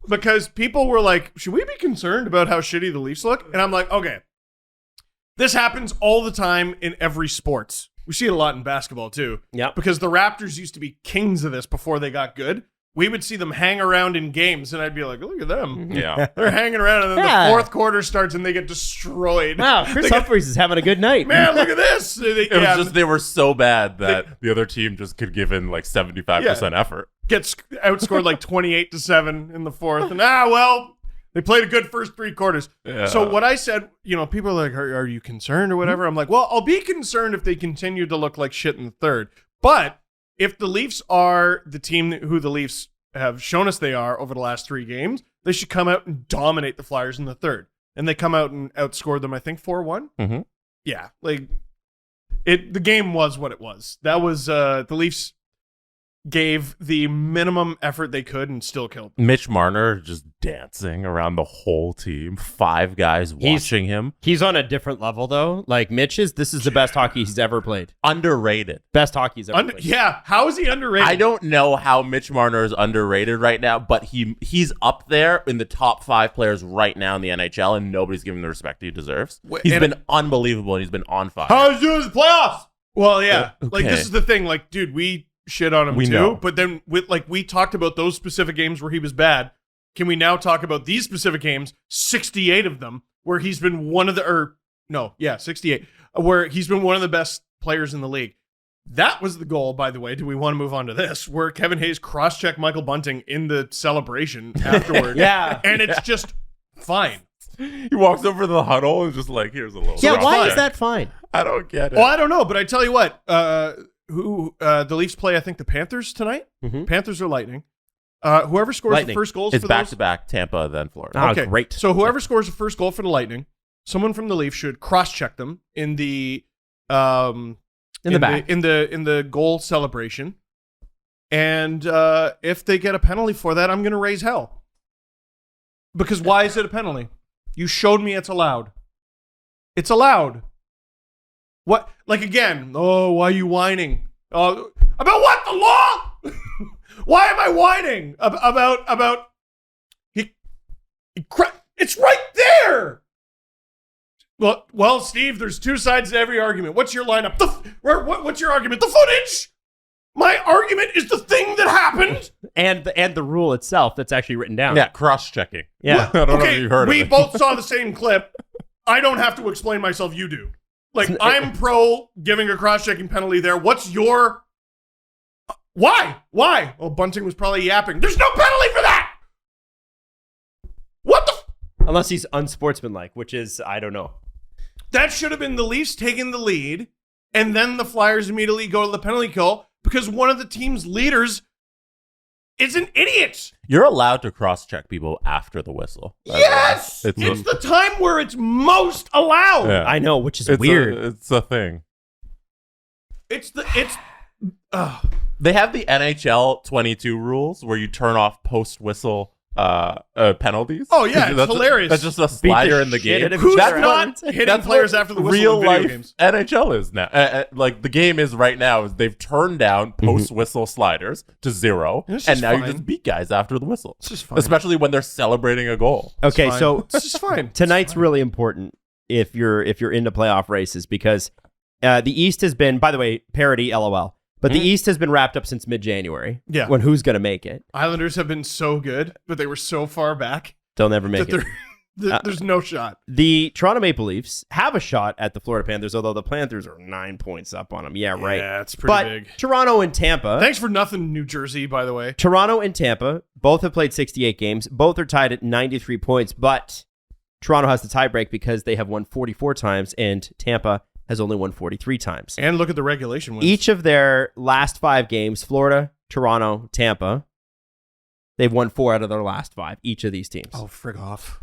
because people were like, should we be concerned about how shitty the Leafs look? And I'm like, okay, this happens all the time in every sport. We see it a lot in basketball too. Yeah. Because the Raptors used to be kings of this before they got good. We would see them hang around in games, and I'd be like, look at them. Yeah. They're hanging around, and then Yeah. the fourth quarter starts, and they get destroyed. Wow, Chris They get- Humphries is having a good night. Man, look at this. It was just they were so bad that the other team just could give in like 75% effort. Gets outscored like 28-7 in the fourth. And well, they played a good first three quarters. Yeah. So what I said, people are like, are you concerned or whatever? I'm like, well, I'll be concerned if they continue to look like shit in the third. But if the Leafs are the team who the Leafs have shown us they are over the last 3 games, they should come out and dominate the Flyers in the third. And they come out and outscored them, I think, 4-1. Mm-hmm. Yeah, like the game was what it was. That was the Leafs gave the minimum effort they could and still killed them. Mitch Marner just dancing around the whole team. 5 guys watching him. He's on a different level, though. Like, this is the best hockey he's ever played. Underrated. Best hockey he's ever played. Yeah, how is he underrated? I don't know how Mitch Marner is underrated right now, but he's up there in the top 5 players right now in the NHL, and nobody's giving him the respect he deserves. He's been unbelievable, and he's been on fire. How is he doing the playoffs? Well, yeah. Okay. Like, this is the thing. Like, dude, we shit on him We too. know. But then, we talked about those specific games where he was bad. Can we now talk about these specific games, 68 of them, where he's been 68, where he's been one of the best players in the league. That was the goal, by the way. Do we want to move on to this? Where Kevin Hayes cross-checked Michael Bunting in the celebration afterward. Yeah. And it's just fine. He walks over to the huddle and just like, here's a little. Yeah, why fine. is that fine? I don't get it. Well, I don't know, but I tell you what, the Leafs play, I think, the Panthers tonight. Mhm. Panthers are Lightning. Whoever scores Lightning. the first goals It's for back those, to back Tampa, then Florida. Oh, okay, great. So whoever scores the first goal for the Lightning, someone from the Leafs should cross-check them in the back. in the goal celebration, and if they get a penalty for that, I'm going to raise hell. Because why is it a penalty? You showed me it's allowed. It's allowed. What? Like, again, why are you whining? About what? The law? Why am I whining? About it's right there. Well, Steve, there's 2 sides to every argument. What's your lineup? What's your argument? The footage? My argument is the thing that happened. And the rule itself that's actually written down. Yeah, cross-checking. Yeah. I don't know if you've heard of We it. both saw the same clip. I don't have to explain myself. You do. Like, I'm pro giving a cross-checking penalty there. What's your... Why? Oh, Bunting was probably yapping. There's no penalty for that! What the... Unless he's unsportsmanlike, which is, I don't know. That should have been the Leafs taking the lead, and then the Flyers immediately go to the penalty kill because one of the team's leaders is an idiot. You're allowed to cross-check people after the whistle. Yes! It's It's the time where it's most allowed. Yeah. I know, which is It's weird. It's a thing. They have the NHL 22 rules where you turn off post-whistle penalties. Oh, yeah, it's hilarious. That's just a slider in the shit game. out of Who's each other. not hitting That's players what after the whistle real in video life games? NHL is now. Like the game is right now is they've turned down post whistle sliders to 0, It's and just now you fine. just beat guys after the whistle. It's just fine. Especially when they're celebrating a goal. Okay, fine. so It's just fine. tonight's really important if you're into playoff races because the East has been, by the way, parody LOL, but the East has been wrapped up since mid-January. Yeah. When who's going to make it? Islanders have been so good, but they were so far back They'll never make that it. There's no shot. The Toronto Maple Leafs have a shot at the Florida Panthers, although the Panthers are 9 points up on them. Yeah, right. Yeah, it's pretty big. Toronto and Tampa. Thanks for nothing, New Jersey, by the way. Toronto and Tampa both have played 68 games. Both are tied at 93 points, but Toronto has the tiebreak because they have won 44 times and Tampa has only won 43 times. And look at the regulation wins. Each of their last 5 games, Florida, Toronto, Tampa, they've won 4 out of their last 5, each of these teams. Oh, frig off.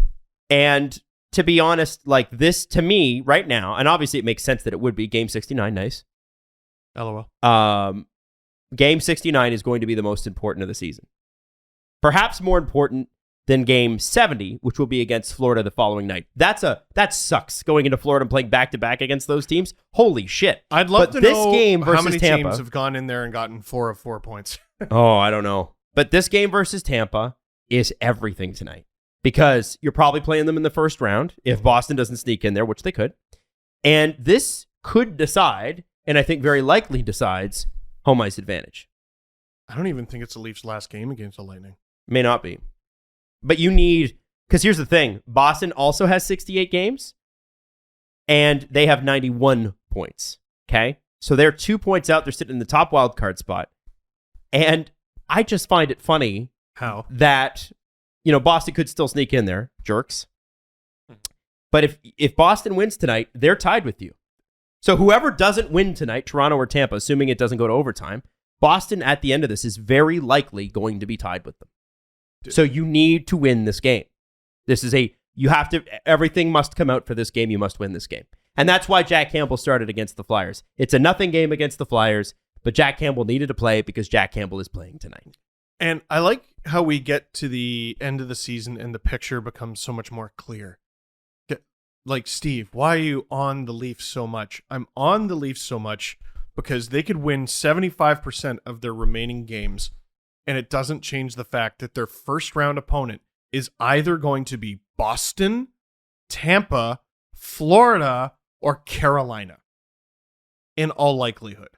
And to be honest, like this to me right now, and obviously it makes sense that it would be Game 69, nice. LOL. Game 69 is going to be the most important of the season. Perhaps more important than Game 70, which will be against Florida the following night. That sucks, going into Florida and playing back-to-back against those teams. Holy shit. I'd love to this know game versus how many Tampa, teams have gone in there and gotten 4 of 4 points. Oh, I don't know. But this game versus Tampa is everything tonight. Because you're probably playing them in the first round if Boston doesn't sneak in there, which they could. And this could decide, and I think very likely decides, home ice advantage. I don't even think it's the Leafs' last game against the Lightning. May not be. But you need, because here's the thing, Boston also has 68 games, and they have 91 points, okay? So they're 2 points out. They're sitting in the top wild card spot. And I just find it funny that... Boston could still sneak in there, jerks. But if Boston wins tonight, they're tied with you. So whoever doesn't win tonight, Toronto or Tampa, assuming it doesn't go to overtime, Boston at the end of this is very likely going to be tied with them. So you need to win this game. Everything must come out for this game. You must win this game. And that's why Jack Campbell started against the Flyers. It's a nothing game against the Flyers, but Jack Campbell needed to play because Jack Campbell is playing tonight. And I like how we get to the end of the season and the picture becomes so much more clear. Like, Steve, why are you on the Leafs so much? I'm on the Leafs so much because they could win 75% of their remaining games, and it doesn't change the fact that their first round opponent is either going to be Boston, Tampa, Florida, or Carolina, in all likelihood.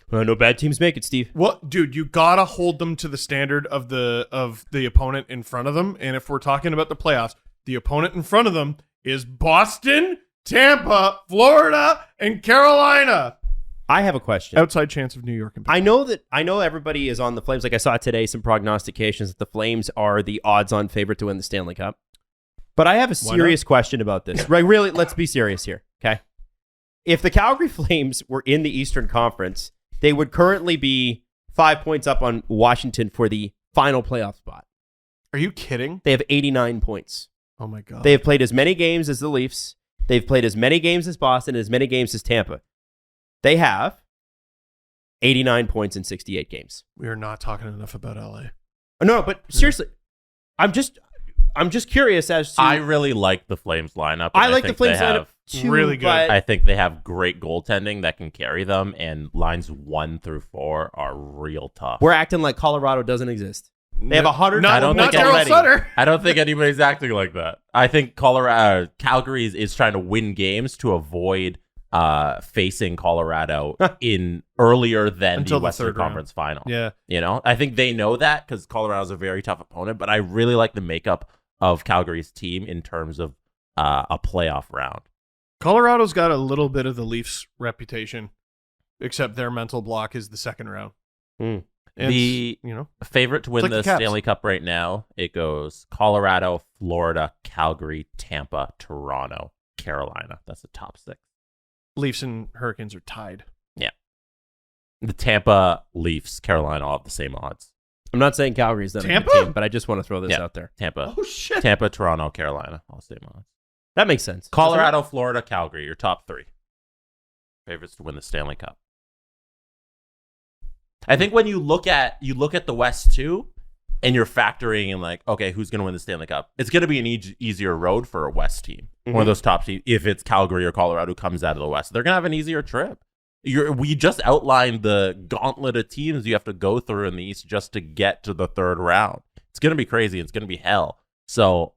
Well, no bad teams make it, Steve. Well, dude, you gotta hold them to the standard of the opponent in front of them. And if we're talking about the playoffs, the opponent in front of them is Boston, Tampa, Florida, and Carolina. I have a question. Outside chance of New York. I know everybody is on the Flames. Like I saw today, some prognostications that the Flames are the odds-on favorite to win the Stanley Cup. But I have a serious question about this. Right? Really, let's be serious here. Okay. If the Calgary Flames were in the Eastern Conference, they would currently be 5 points up on Washington for the final playoff spot. Are you kidding? They have 89 points. Oh, my God. They have played as many games as the Leafs. They've played as many games as Boston, as many games as Tampa. They have 89 points in 68 games. We are not talking enough about LA. No, but seriously, I'm just curious as to... I really like the Flames lineup. I like the Flames lineup too. Really good. I think they have great goaltending that can carry them, and lines 1 through 4 are real tough. We're acting like Colorado doesn't exist. They have 100. Not Daryl Sutter. I don't think anybody's acting like that. I think Calgary is trying to win games to avoid facing Colorado in earlier than the Western Conference Final. Yeah. I think they know that because Colorado's a very tough opponent, but I really like the makeup of Calgary's team in terms of a playoff round. Colorado's got a little bit of the Leafs' reputation, except their mental block is the second round. The favorite to win the Stanley Cup right now, it goes Colorado, Florida, Calgary, Tampa, Toronto, Carolina. That's the top 6. Leafs and Hurricanes are tied. Yeah. The Tampa, Leafs, Carolina all have the same odds. I'm not saying Calgary's that Tampa? a good team, but I just want to throw this out there. Tampa. Oh, shit. Tampa, Toronto, Carolina, all the same odds. That makes sense. Colorado, Florida, Calgary, your top 3 favorites to win the Stanley Cup. I think when you look at the West too, and you're factoring in like, okay, who's going to win the Stanley Cup? It's going to be an easier road for a West team, one of those top teams. If it's Calgary or Colorado who comes out of the West, they're going to have an easier trip. We just outlined the gauntlet of teams you have to go through in the East just to get to the third round. It's going to be crazy. It's going to be hell. So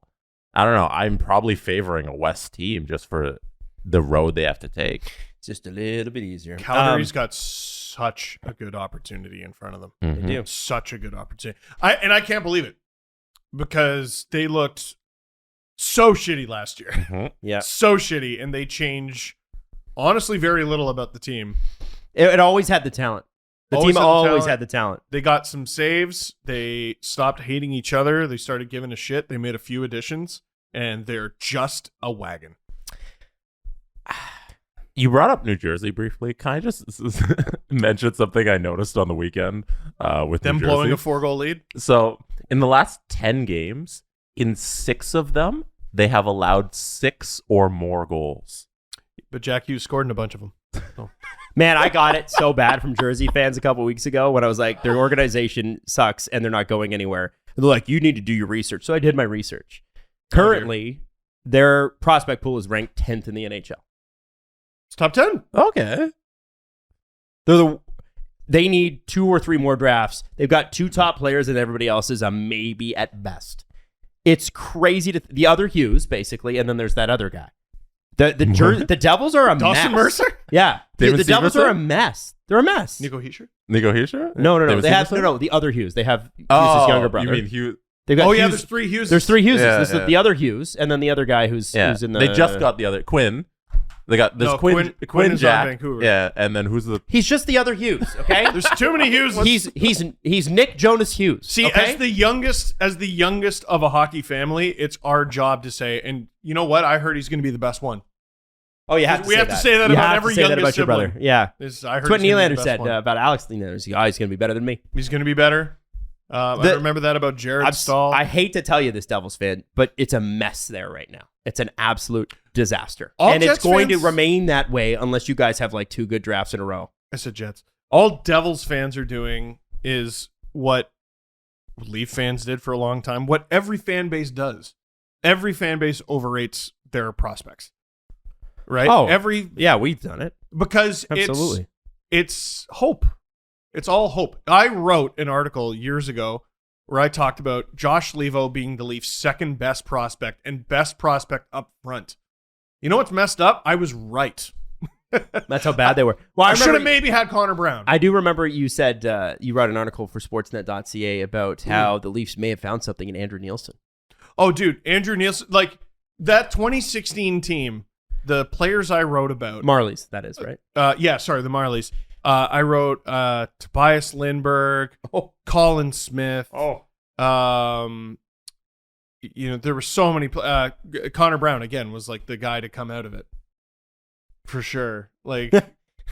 I don't know. I'm probably favoring a West team just for the road they have to take. It's just a little bit easier. Calgary's got such a good opportunity in front of them. Mm-hmm. They do. Such a good opportunity. I can't believe it because they looked so shitty last year. Mm-hmm. Yeah. So shitty. And they change, honestly, very little about the team. It always had the talent. The team always had the talent. They got some saves. They stopped hating each other. They started giving a shit. They made a few additions, and they're just a wagon. You brought up New Jersey briefly. Can I just mention something I noticed on the weekend with them New Jersey? blowing a 4-goal lead? So in the last 10 games, in 6 of them, they have allowed 6 or more goals. But Jack Hughes scored in a bunch of them. So. Man, I got it so bad from Jersey fans a couple weeks ago when I was like, their organization sucks and they're not going anywhere. And they're like, you need to do your research. So I did my research. Currently, their prospect pool is ranked 10th in the NHL. It's top 10. Okay. They need 2 or 3 more drafts. They've got 2 top players and everybody else is a maybe at best. It's crazy to the other Hughes, basically, and then there's that other guy. The Devils are a Dawson mess. Mercer? Yeah. The Devils Severson? are a mess. They're a mess. Nico Heischer? No. They have the other Hughes. They have Hughes' younger brother. You mean Hughes? They've got Hughes. There's 3 Hughes. There's 3 Hughes. Yeah, This is the other Hughes, and then the other guy who's in the. They just got the other Quinn. They got this Quinn Quinn is Jack. on Vancouver. Yeah, and then who's the? He's just the other Hughes. Okay. There's too many Hughes. He's Nick Jonas Hughes. See, okay? as the youngest of a hockey family, it's our job to say. And you know what? I heard he's going to be the best one. Oh, you have to. We have to say that you about have every to say that youngest about your sibling. brother. Yeah. I heard That's what he's gonna be Nylander the best said one. about Alex Nylander. He's going to be better than me. He's going to be better. I remember that about Jared Stahl. I hate to tell you this, Devils fan, but it's a mess there right now. It's an absolute disaster. All and Jets it's going fans- to remain that way unless you guys have like 2 good drafts in a row. I said Jets. All Devils fans are doing is what Leaf fans did for a long time, what every fan base does. Every fan base overrates their prospects. Right? Oh, yeah, we've done it. Because absolutely. It's hope. It's all hope. I wrote an article years ago where I talked about Josh Levo being the Leafs' second best prospect and best prospect up front. You know what's messed up? I was right. That's how bad they were. Well, I should have maybe had Connor Brown. I do remember you said you wrote an article for Sportsnet.ca about how the Leafs may have found something in Andrew Nielsen. Oh, dude, Andrew Nielsen, like that 2016 team, the players I wrote about. Marlies, that is, right? The Marlies. I wrote Tobias Lindbergh, Colin Smith. There were so many. Connor Brown again was like the guy to come out of it, for sure. Like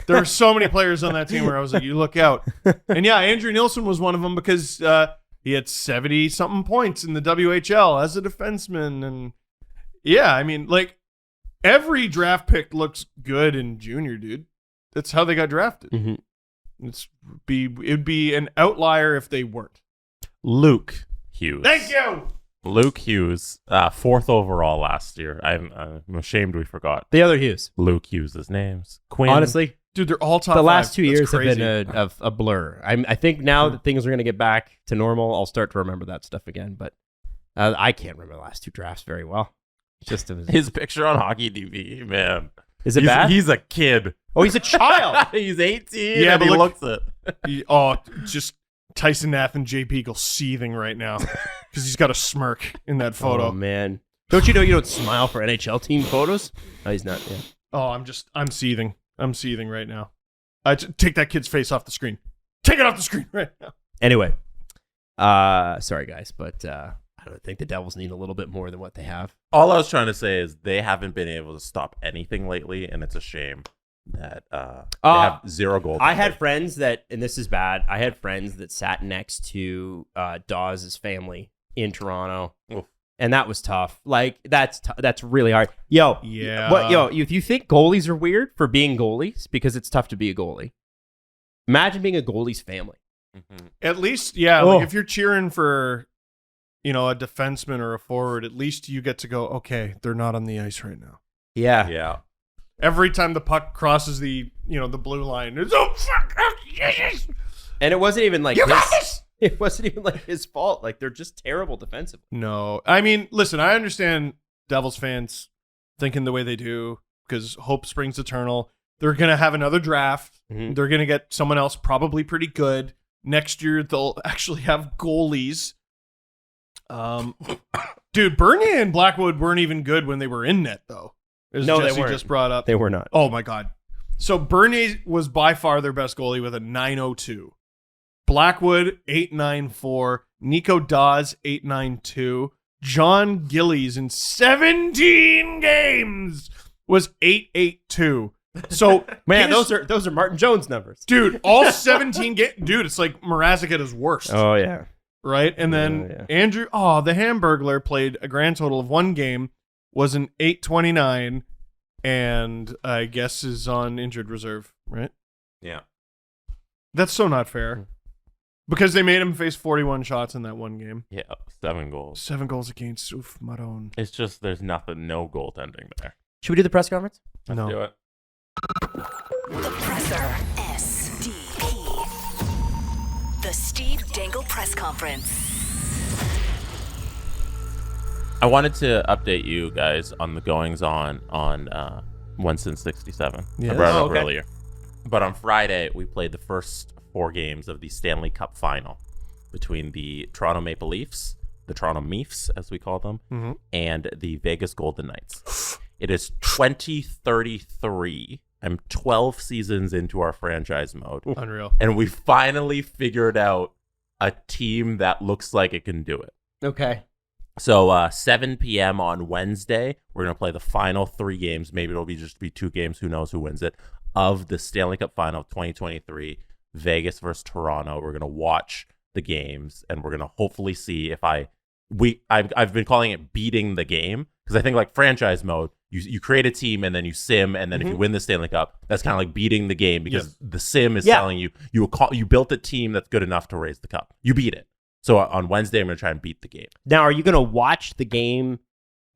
there were so many players on that team where I was like, you look out. And yeah, Andrew Nielsen was one of them because he had 70 something points in the WHL as a defenseman, and yeah, I mean, like every draft pick looks good in junior, dude. That's how they got drafted. Mm-hmm. It'd be an outlier if they weren't. Luke Hughes. Thank you. Luke Hughes, 4th overall last year. I'm ashamed we forgot The other Hughes. Luke Hughes' names. Quinn. Honestly, dude, they're all top. The last 5. 2 That's years crazy. have been a blur. I think now that things are going to get back to normal, I'll start to remember that stuff again. But I can't remember the last 2 drafts very well. Just his picture on Hockey DB, man. Is it bad? He's a kid. Oh, he's a child. He's 18. Yeah, and but he look- looks it. Just Tyson Nath and Jay Beagle seething right now because he's got a smirk in that photo. Oh man, don't you know you don't smile for NHL team photos? Oh, he's not. Yeah. Oh, I'm seething. I'm seething right now. Take that kid's face off the screen. Take it off the screen right now. Anyway, sorry guys, but I don't think the Devils need a little bit more than what they have. All I was trying to say is they haven't been able to stop anything lately, and it's a shame that they have 0 goals. I had friends that, and this is bad, I had friends that sat next to Dawes' family in Toronto. Oof. And that was tough. Like, that's really hard. Yo, if you think goalies are weird for being goalies, because it's tough to be a goalie, imagine being a goalie's family. Mm-hmm. At least, yeah, like if you're cheering for, a defenseman or a forward, at least you get to go, okay, they're not on the ice right now. Yeah. Every time the puck crosses the blue line, it's yes! And it wasn't even like you got this! It wasn't even like his fault. Like, they're just terrible defensively. No, I mean, listen, I understand Devils fans thinking the way they do because hope springs eternal. They're gonna have another draft. Mm-hmm. They're gonna get someone else probably pretty good next year. They'll actually have goalies. Dude, Dude, Bernier and Blackwood weren't even good when they were in net, though. As No, Jesse they weren't. just brought up. They were not. Oh, my God. So Bernier was by far their best goalie with a 902. Blackwood, 894. Nico Dawes, 892. John Gillies in 17 games was 882. So Man, those are Martin Jones numbers. dude, all 17 games. Dude, it's like Mrazek at his worst. Oh, yeah. Right? And then Andrew, the Hamburglar played a grand total of 1 game, was an 829, and I guess is on injured reserve, right? Yeah. That's so not fair. Because they made him face 41 shots in that 1 game. Yeah, 7 goals. 7 goals against. Oof, Maroon. It's just there's no goaltending there. Should we do the press conference? Let's do it. The Presser. SDP. The Steve Dangle Press Conference. I wanted to update you guys on the goings on Winston 67. Yes. I brought it up okay. earlier. But on Friday, we played the first 4 games of the Stanley Cup final between the Toronto Maple Leafs, the Toronto Meefs, as we call them, and the Vegas Golden Knights. It is 2033. I'm 12 seasons into our franchise mode. Unreal. And we finally figured out a team that looks like it can do it. Okay. So 7 p.m. on Wednesday, we're going to play the final 3 games. Maybe it'll just be 2 games. Who knows who wins it? Of the Stanley Cup final of 2023, Vegas versus Toronto. We're going to watch the games, and we're going to hopefully see if I've been calling it beating the game, because I think like franchise mode, you create a team and then you sim, and then if you win the Stanley Cup, that's kind of like beating the game, because the sim is telling you you built a team that's good enough to raise the cup. You beat it. So on Wednesday, I'm going to try and beat the game. Now, are you going to watch the game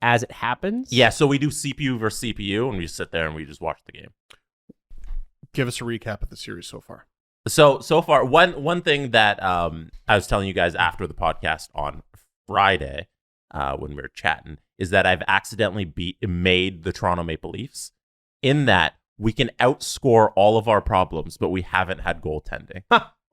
as it happens? Yeah, so we do CPU versus CPU, and we just sit there and we just watch the game. Give us a recap of the series so far. So far, one thing that I was telling you guys after the podcast on Friday, when we were chatting, is that I've accidentally made the Toronto Maple Leafs, in that we can outscore all of our problems, but we haven't had goaltending.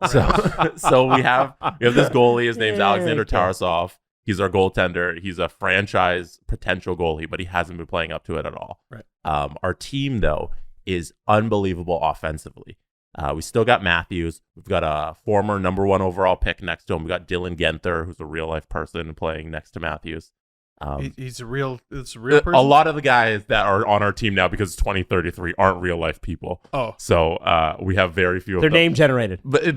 So we have this goalie. His name's Alexander Tarasov. He's our goaltender. He's a franchise potential goalie, but he hasn't been playing up to it at all. Right. Our team, though, is unbelievable offensively. We still got Matthews. We've got a former number 1 overall pick next to him. We got Dylan Genther, who's a real life person playing next to Matthews. It's a real person? A lot of the guys that are on our team now, because it's 2033, aren't real life people. Oh. So we have very few of them. They're name generated. But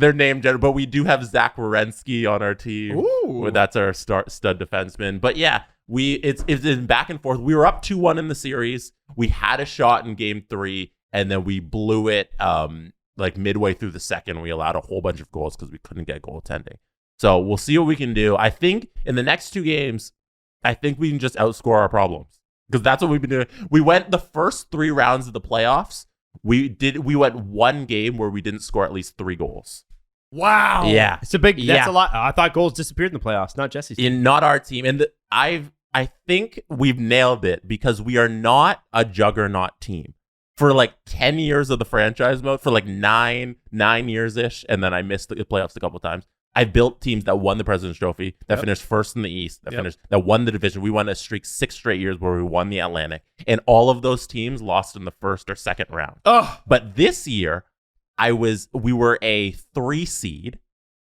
but we do have Zach Werenski on our team. Ooh. That's our stud defenseman. But yeah, it's been back and forth. We were up 2-1 in the series. We had a shot in game 3, and then we blew it like midway through the second. We allowed a whole bunch of goals because we couldn't get goaltending. So we'll see what we can do. I think in the next 2 games, I think we can just outscore our problems, because that's what we've been doing. We went the first 3 rounds of the playoffs. We went 1 game where we didn't score at least 3 goals. Wow. Yeah. It's a big, that's a lot. I thought goals disappeared in the playoffs, not Jesse's team. Not our team. And I think we've nailed it, because we are not a juggernaut team. For like 10 years of the franchise mode, for like 9 years-ish, and then I missed the playoffs a couple of times. I built teams that won the President's Trophy, that finished first in the East, that won the division. We won a streak 6 straight years where we won the Atlantic. And all of those teams lost in the first or second round. Oh. But this year, we were a 3 seed.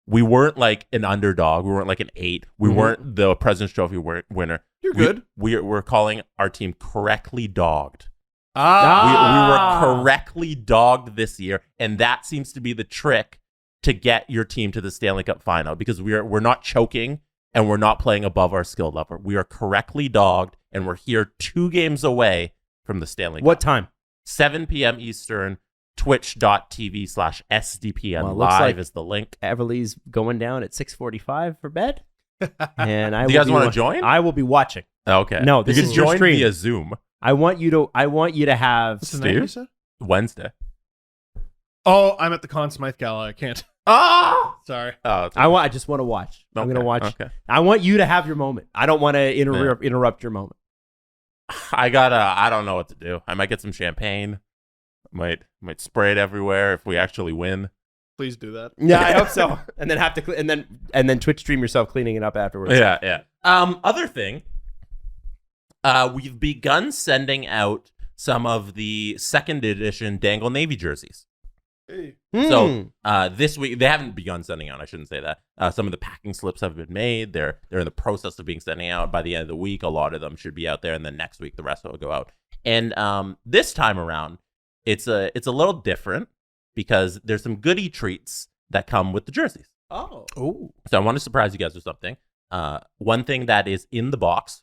We weren't like an underdog. We weren't like an 8. We weren't the President's Trophy winner. You're good. We're calling our team correctly dogged. We were correctly dogged this year, and that seems to be the trick to get your team to the Stanley Cup final, because we're not choking and we're not playing above our skill level. We are correctly dogged, and we're here 2 games away from the Stanley Cup. What time? 7 p.m. Eastern, twitch.tv/SDPN. Well, live like is the link. Everly's going down at 6:45 for bed. And Do you guys want to join? I will be watching. Okay. No, this you can is your join stream. via Zoom. I want you to have What's the night you said? Wednesday. Oh, I'm at the Conn Smythe Gala. I can't. Sorry. Oh, I just want to watch. I'm going to watch. Okay. I want you to have your moment. I don't want to interrupt your moment. I don't know what to do. I might get some champagne. Might spray it everywhere if we actually win. Please do that. Yeah, I hope so. And then and then Twitch stream yourself cleaning it up afterwards. Yeah. Other thing, We've begun sending out some of the second edition Dangle Navy jerseys. So this week, they haven't begun sending out. I shouldn't say that. Some of the packing slips have been made. They're in the process of being sending out. By the end of the week, a lot of them should be out there, and then next week the rest will go out. And this time around, it's a little different because there's some goodie treats that come with the jerseys. Oh. So I want to surprise you guys with something. One thing that is in the box.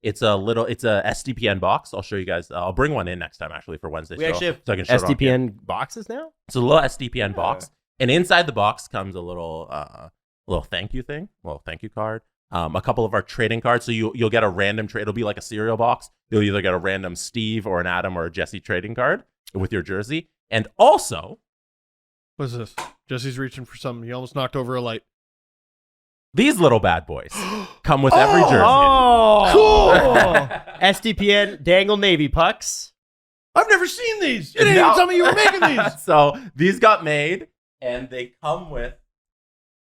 It's a SDPN box. I'll show you guys. I'll bring one in next time actually for Wednesday. We actually have so I can show SDPN boxes now. It's a little SDPN box, and inside the box comes a little thank you thing, little thank you card. A couple of our trading cards. So you'll get a random trade. It'll be like a cereal box. You'll either get a random Steve or an Adam or a Jesse trading card with your jersey, and also, what's this? Jesse's reaching for something. He almost knocked over a light. These little bad boys come with every jersey. Oh, cool. SDPN Dangle Navy pucks. I've never seen these. You didn't even tell me you were making these. So these got made, and they come with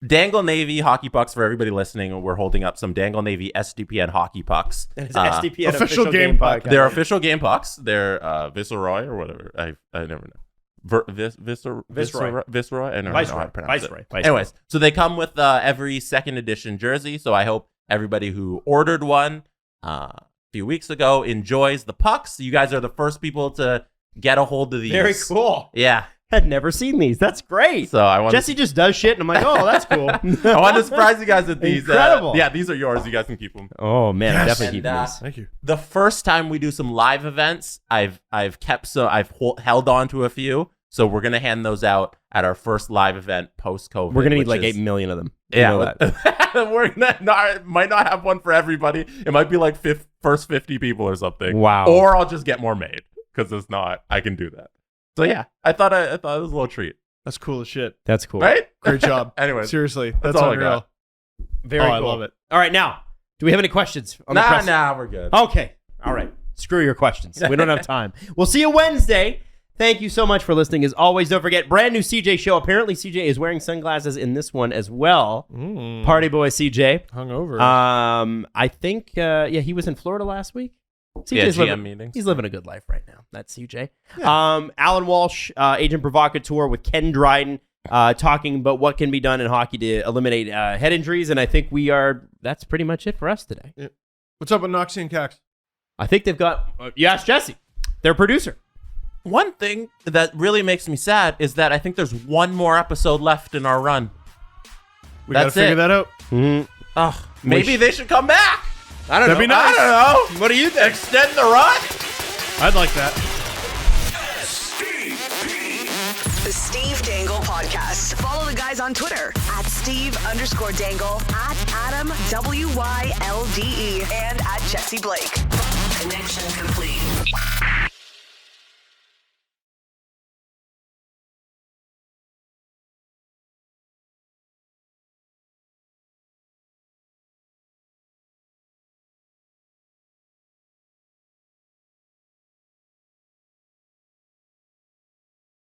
Dangle Navy hockey pucks. For everybody listening, we're holding up some Dangle Navy SDPN hockey pucks. And it's SDPN official game puck. They're official game pucks. They're Viceroy or whatever. I never know. Viceroy. I never know how to pronounce it. Anyways, so they come with every second edition jersey. So I hope everybody who ordered one a few weeks ago enjoys the pucks. You guys are the first people to get a hold of these. Very cool. Yeah. Had never seen these. That's great. So Jesse just does shit, and I'm like, oh, that's cool. I want to surprise you guys with these. Incredible. Yeah, these are yours. You guys can keep them. Oh man, Yes. I'm definitely keeping these. Thank you. The first time we do some live events, I've held on to a few. So we're gonna hand those out at our first live event post COVID. We're gonna need like 8 million of them. Yeah, we're might not have one for everybody. It might be like first 50 people or something. Wow. Or I'll just get more made because it's not. I can do that. So yeah, I thought it was a little treat. That's cool as shit. That's cool. Right? Great job. Anyway, seriously, that's all I unreal. got. Very cool. I love it. All right, now, do we have any questions? On the press? Nah, we're good. Okay. All right. Screw your questions. We don't have time. We'll see you Wednesday. Thank you so much for listening. As always, don't forget, brand new CJ show. Apparently, CJ is wearing sunglasses in this one as well. Party boy CJ. Hungover. I think, he was in Florida last week. CJ's GM meetings. He's living a good life right now. That's CJ. Yeah. Alan Walsh, Agent Provocateur with Ken Dryden, talking about what can be done in hockey to eliminate head injuries. And I think that's pretty much it for us today. Yeah. What's up with Noxie and Cax? I think they've got, you asked Jesse, their producer. One thing that really makes me sad is that I think there's one more episode left in our run. We got to figure that out. Mm-hmm. Maybe they should come back. I don't know. That'd be nice. I don't know. What do you think? Extend the run? I'd like that. The Steve Dangle Podcast. Follow the guys on Twitter at Steve_Dangle, at Adam WYLDE, and at Jesse Blake. Connection complete.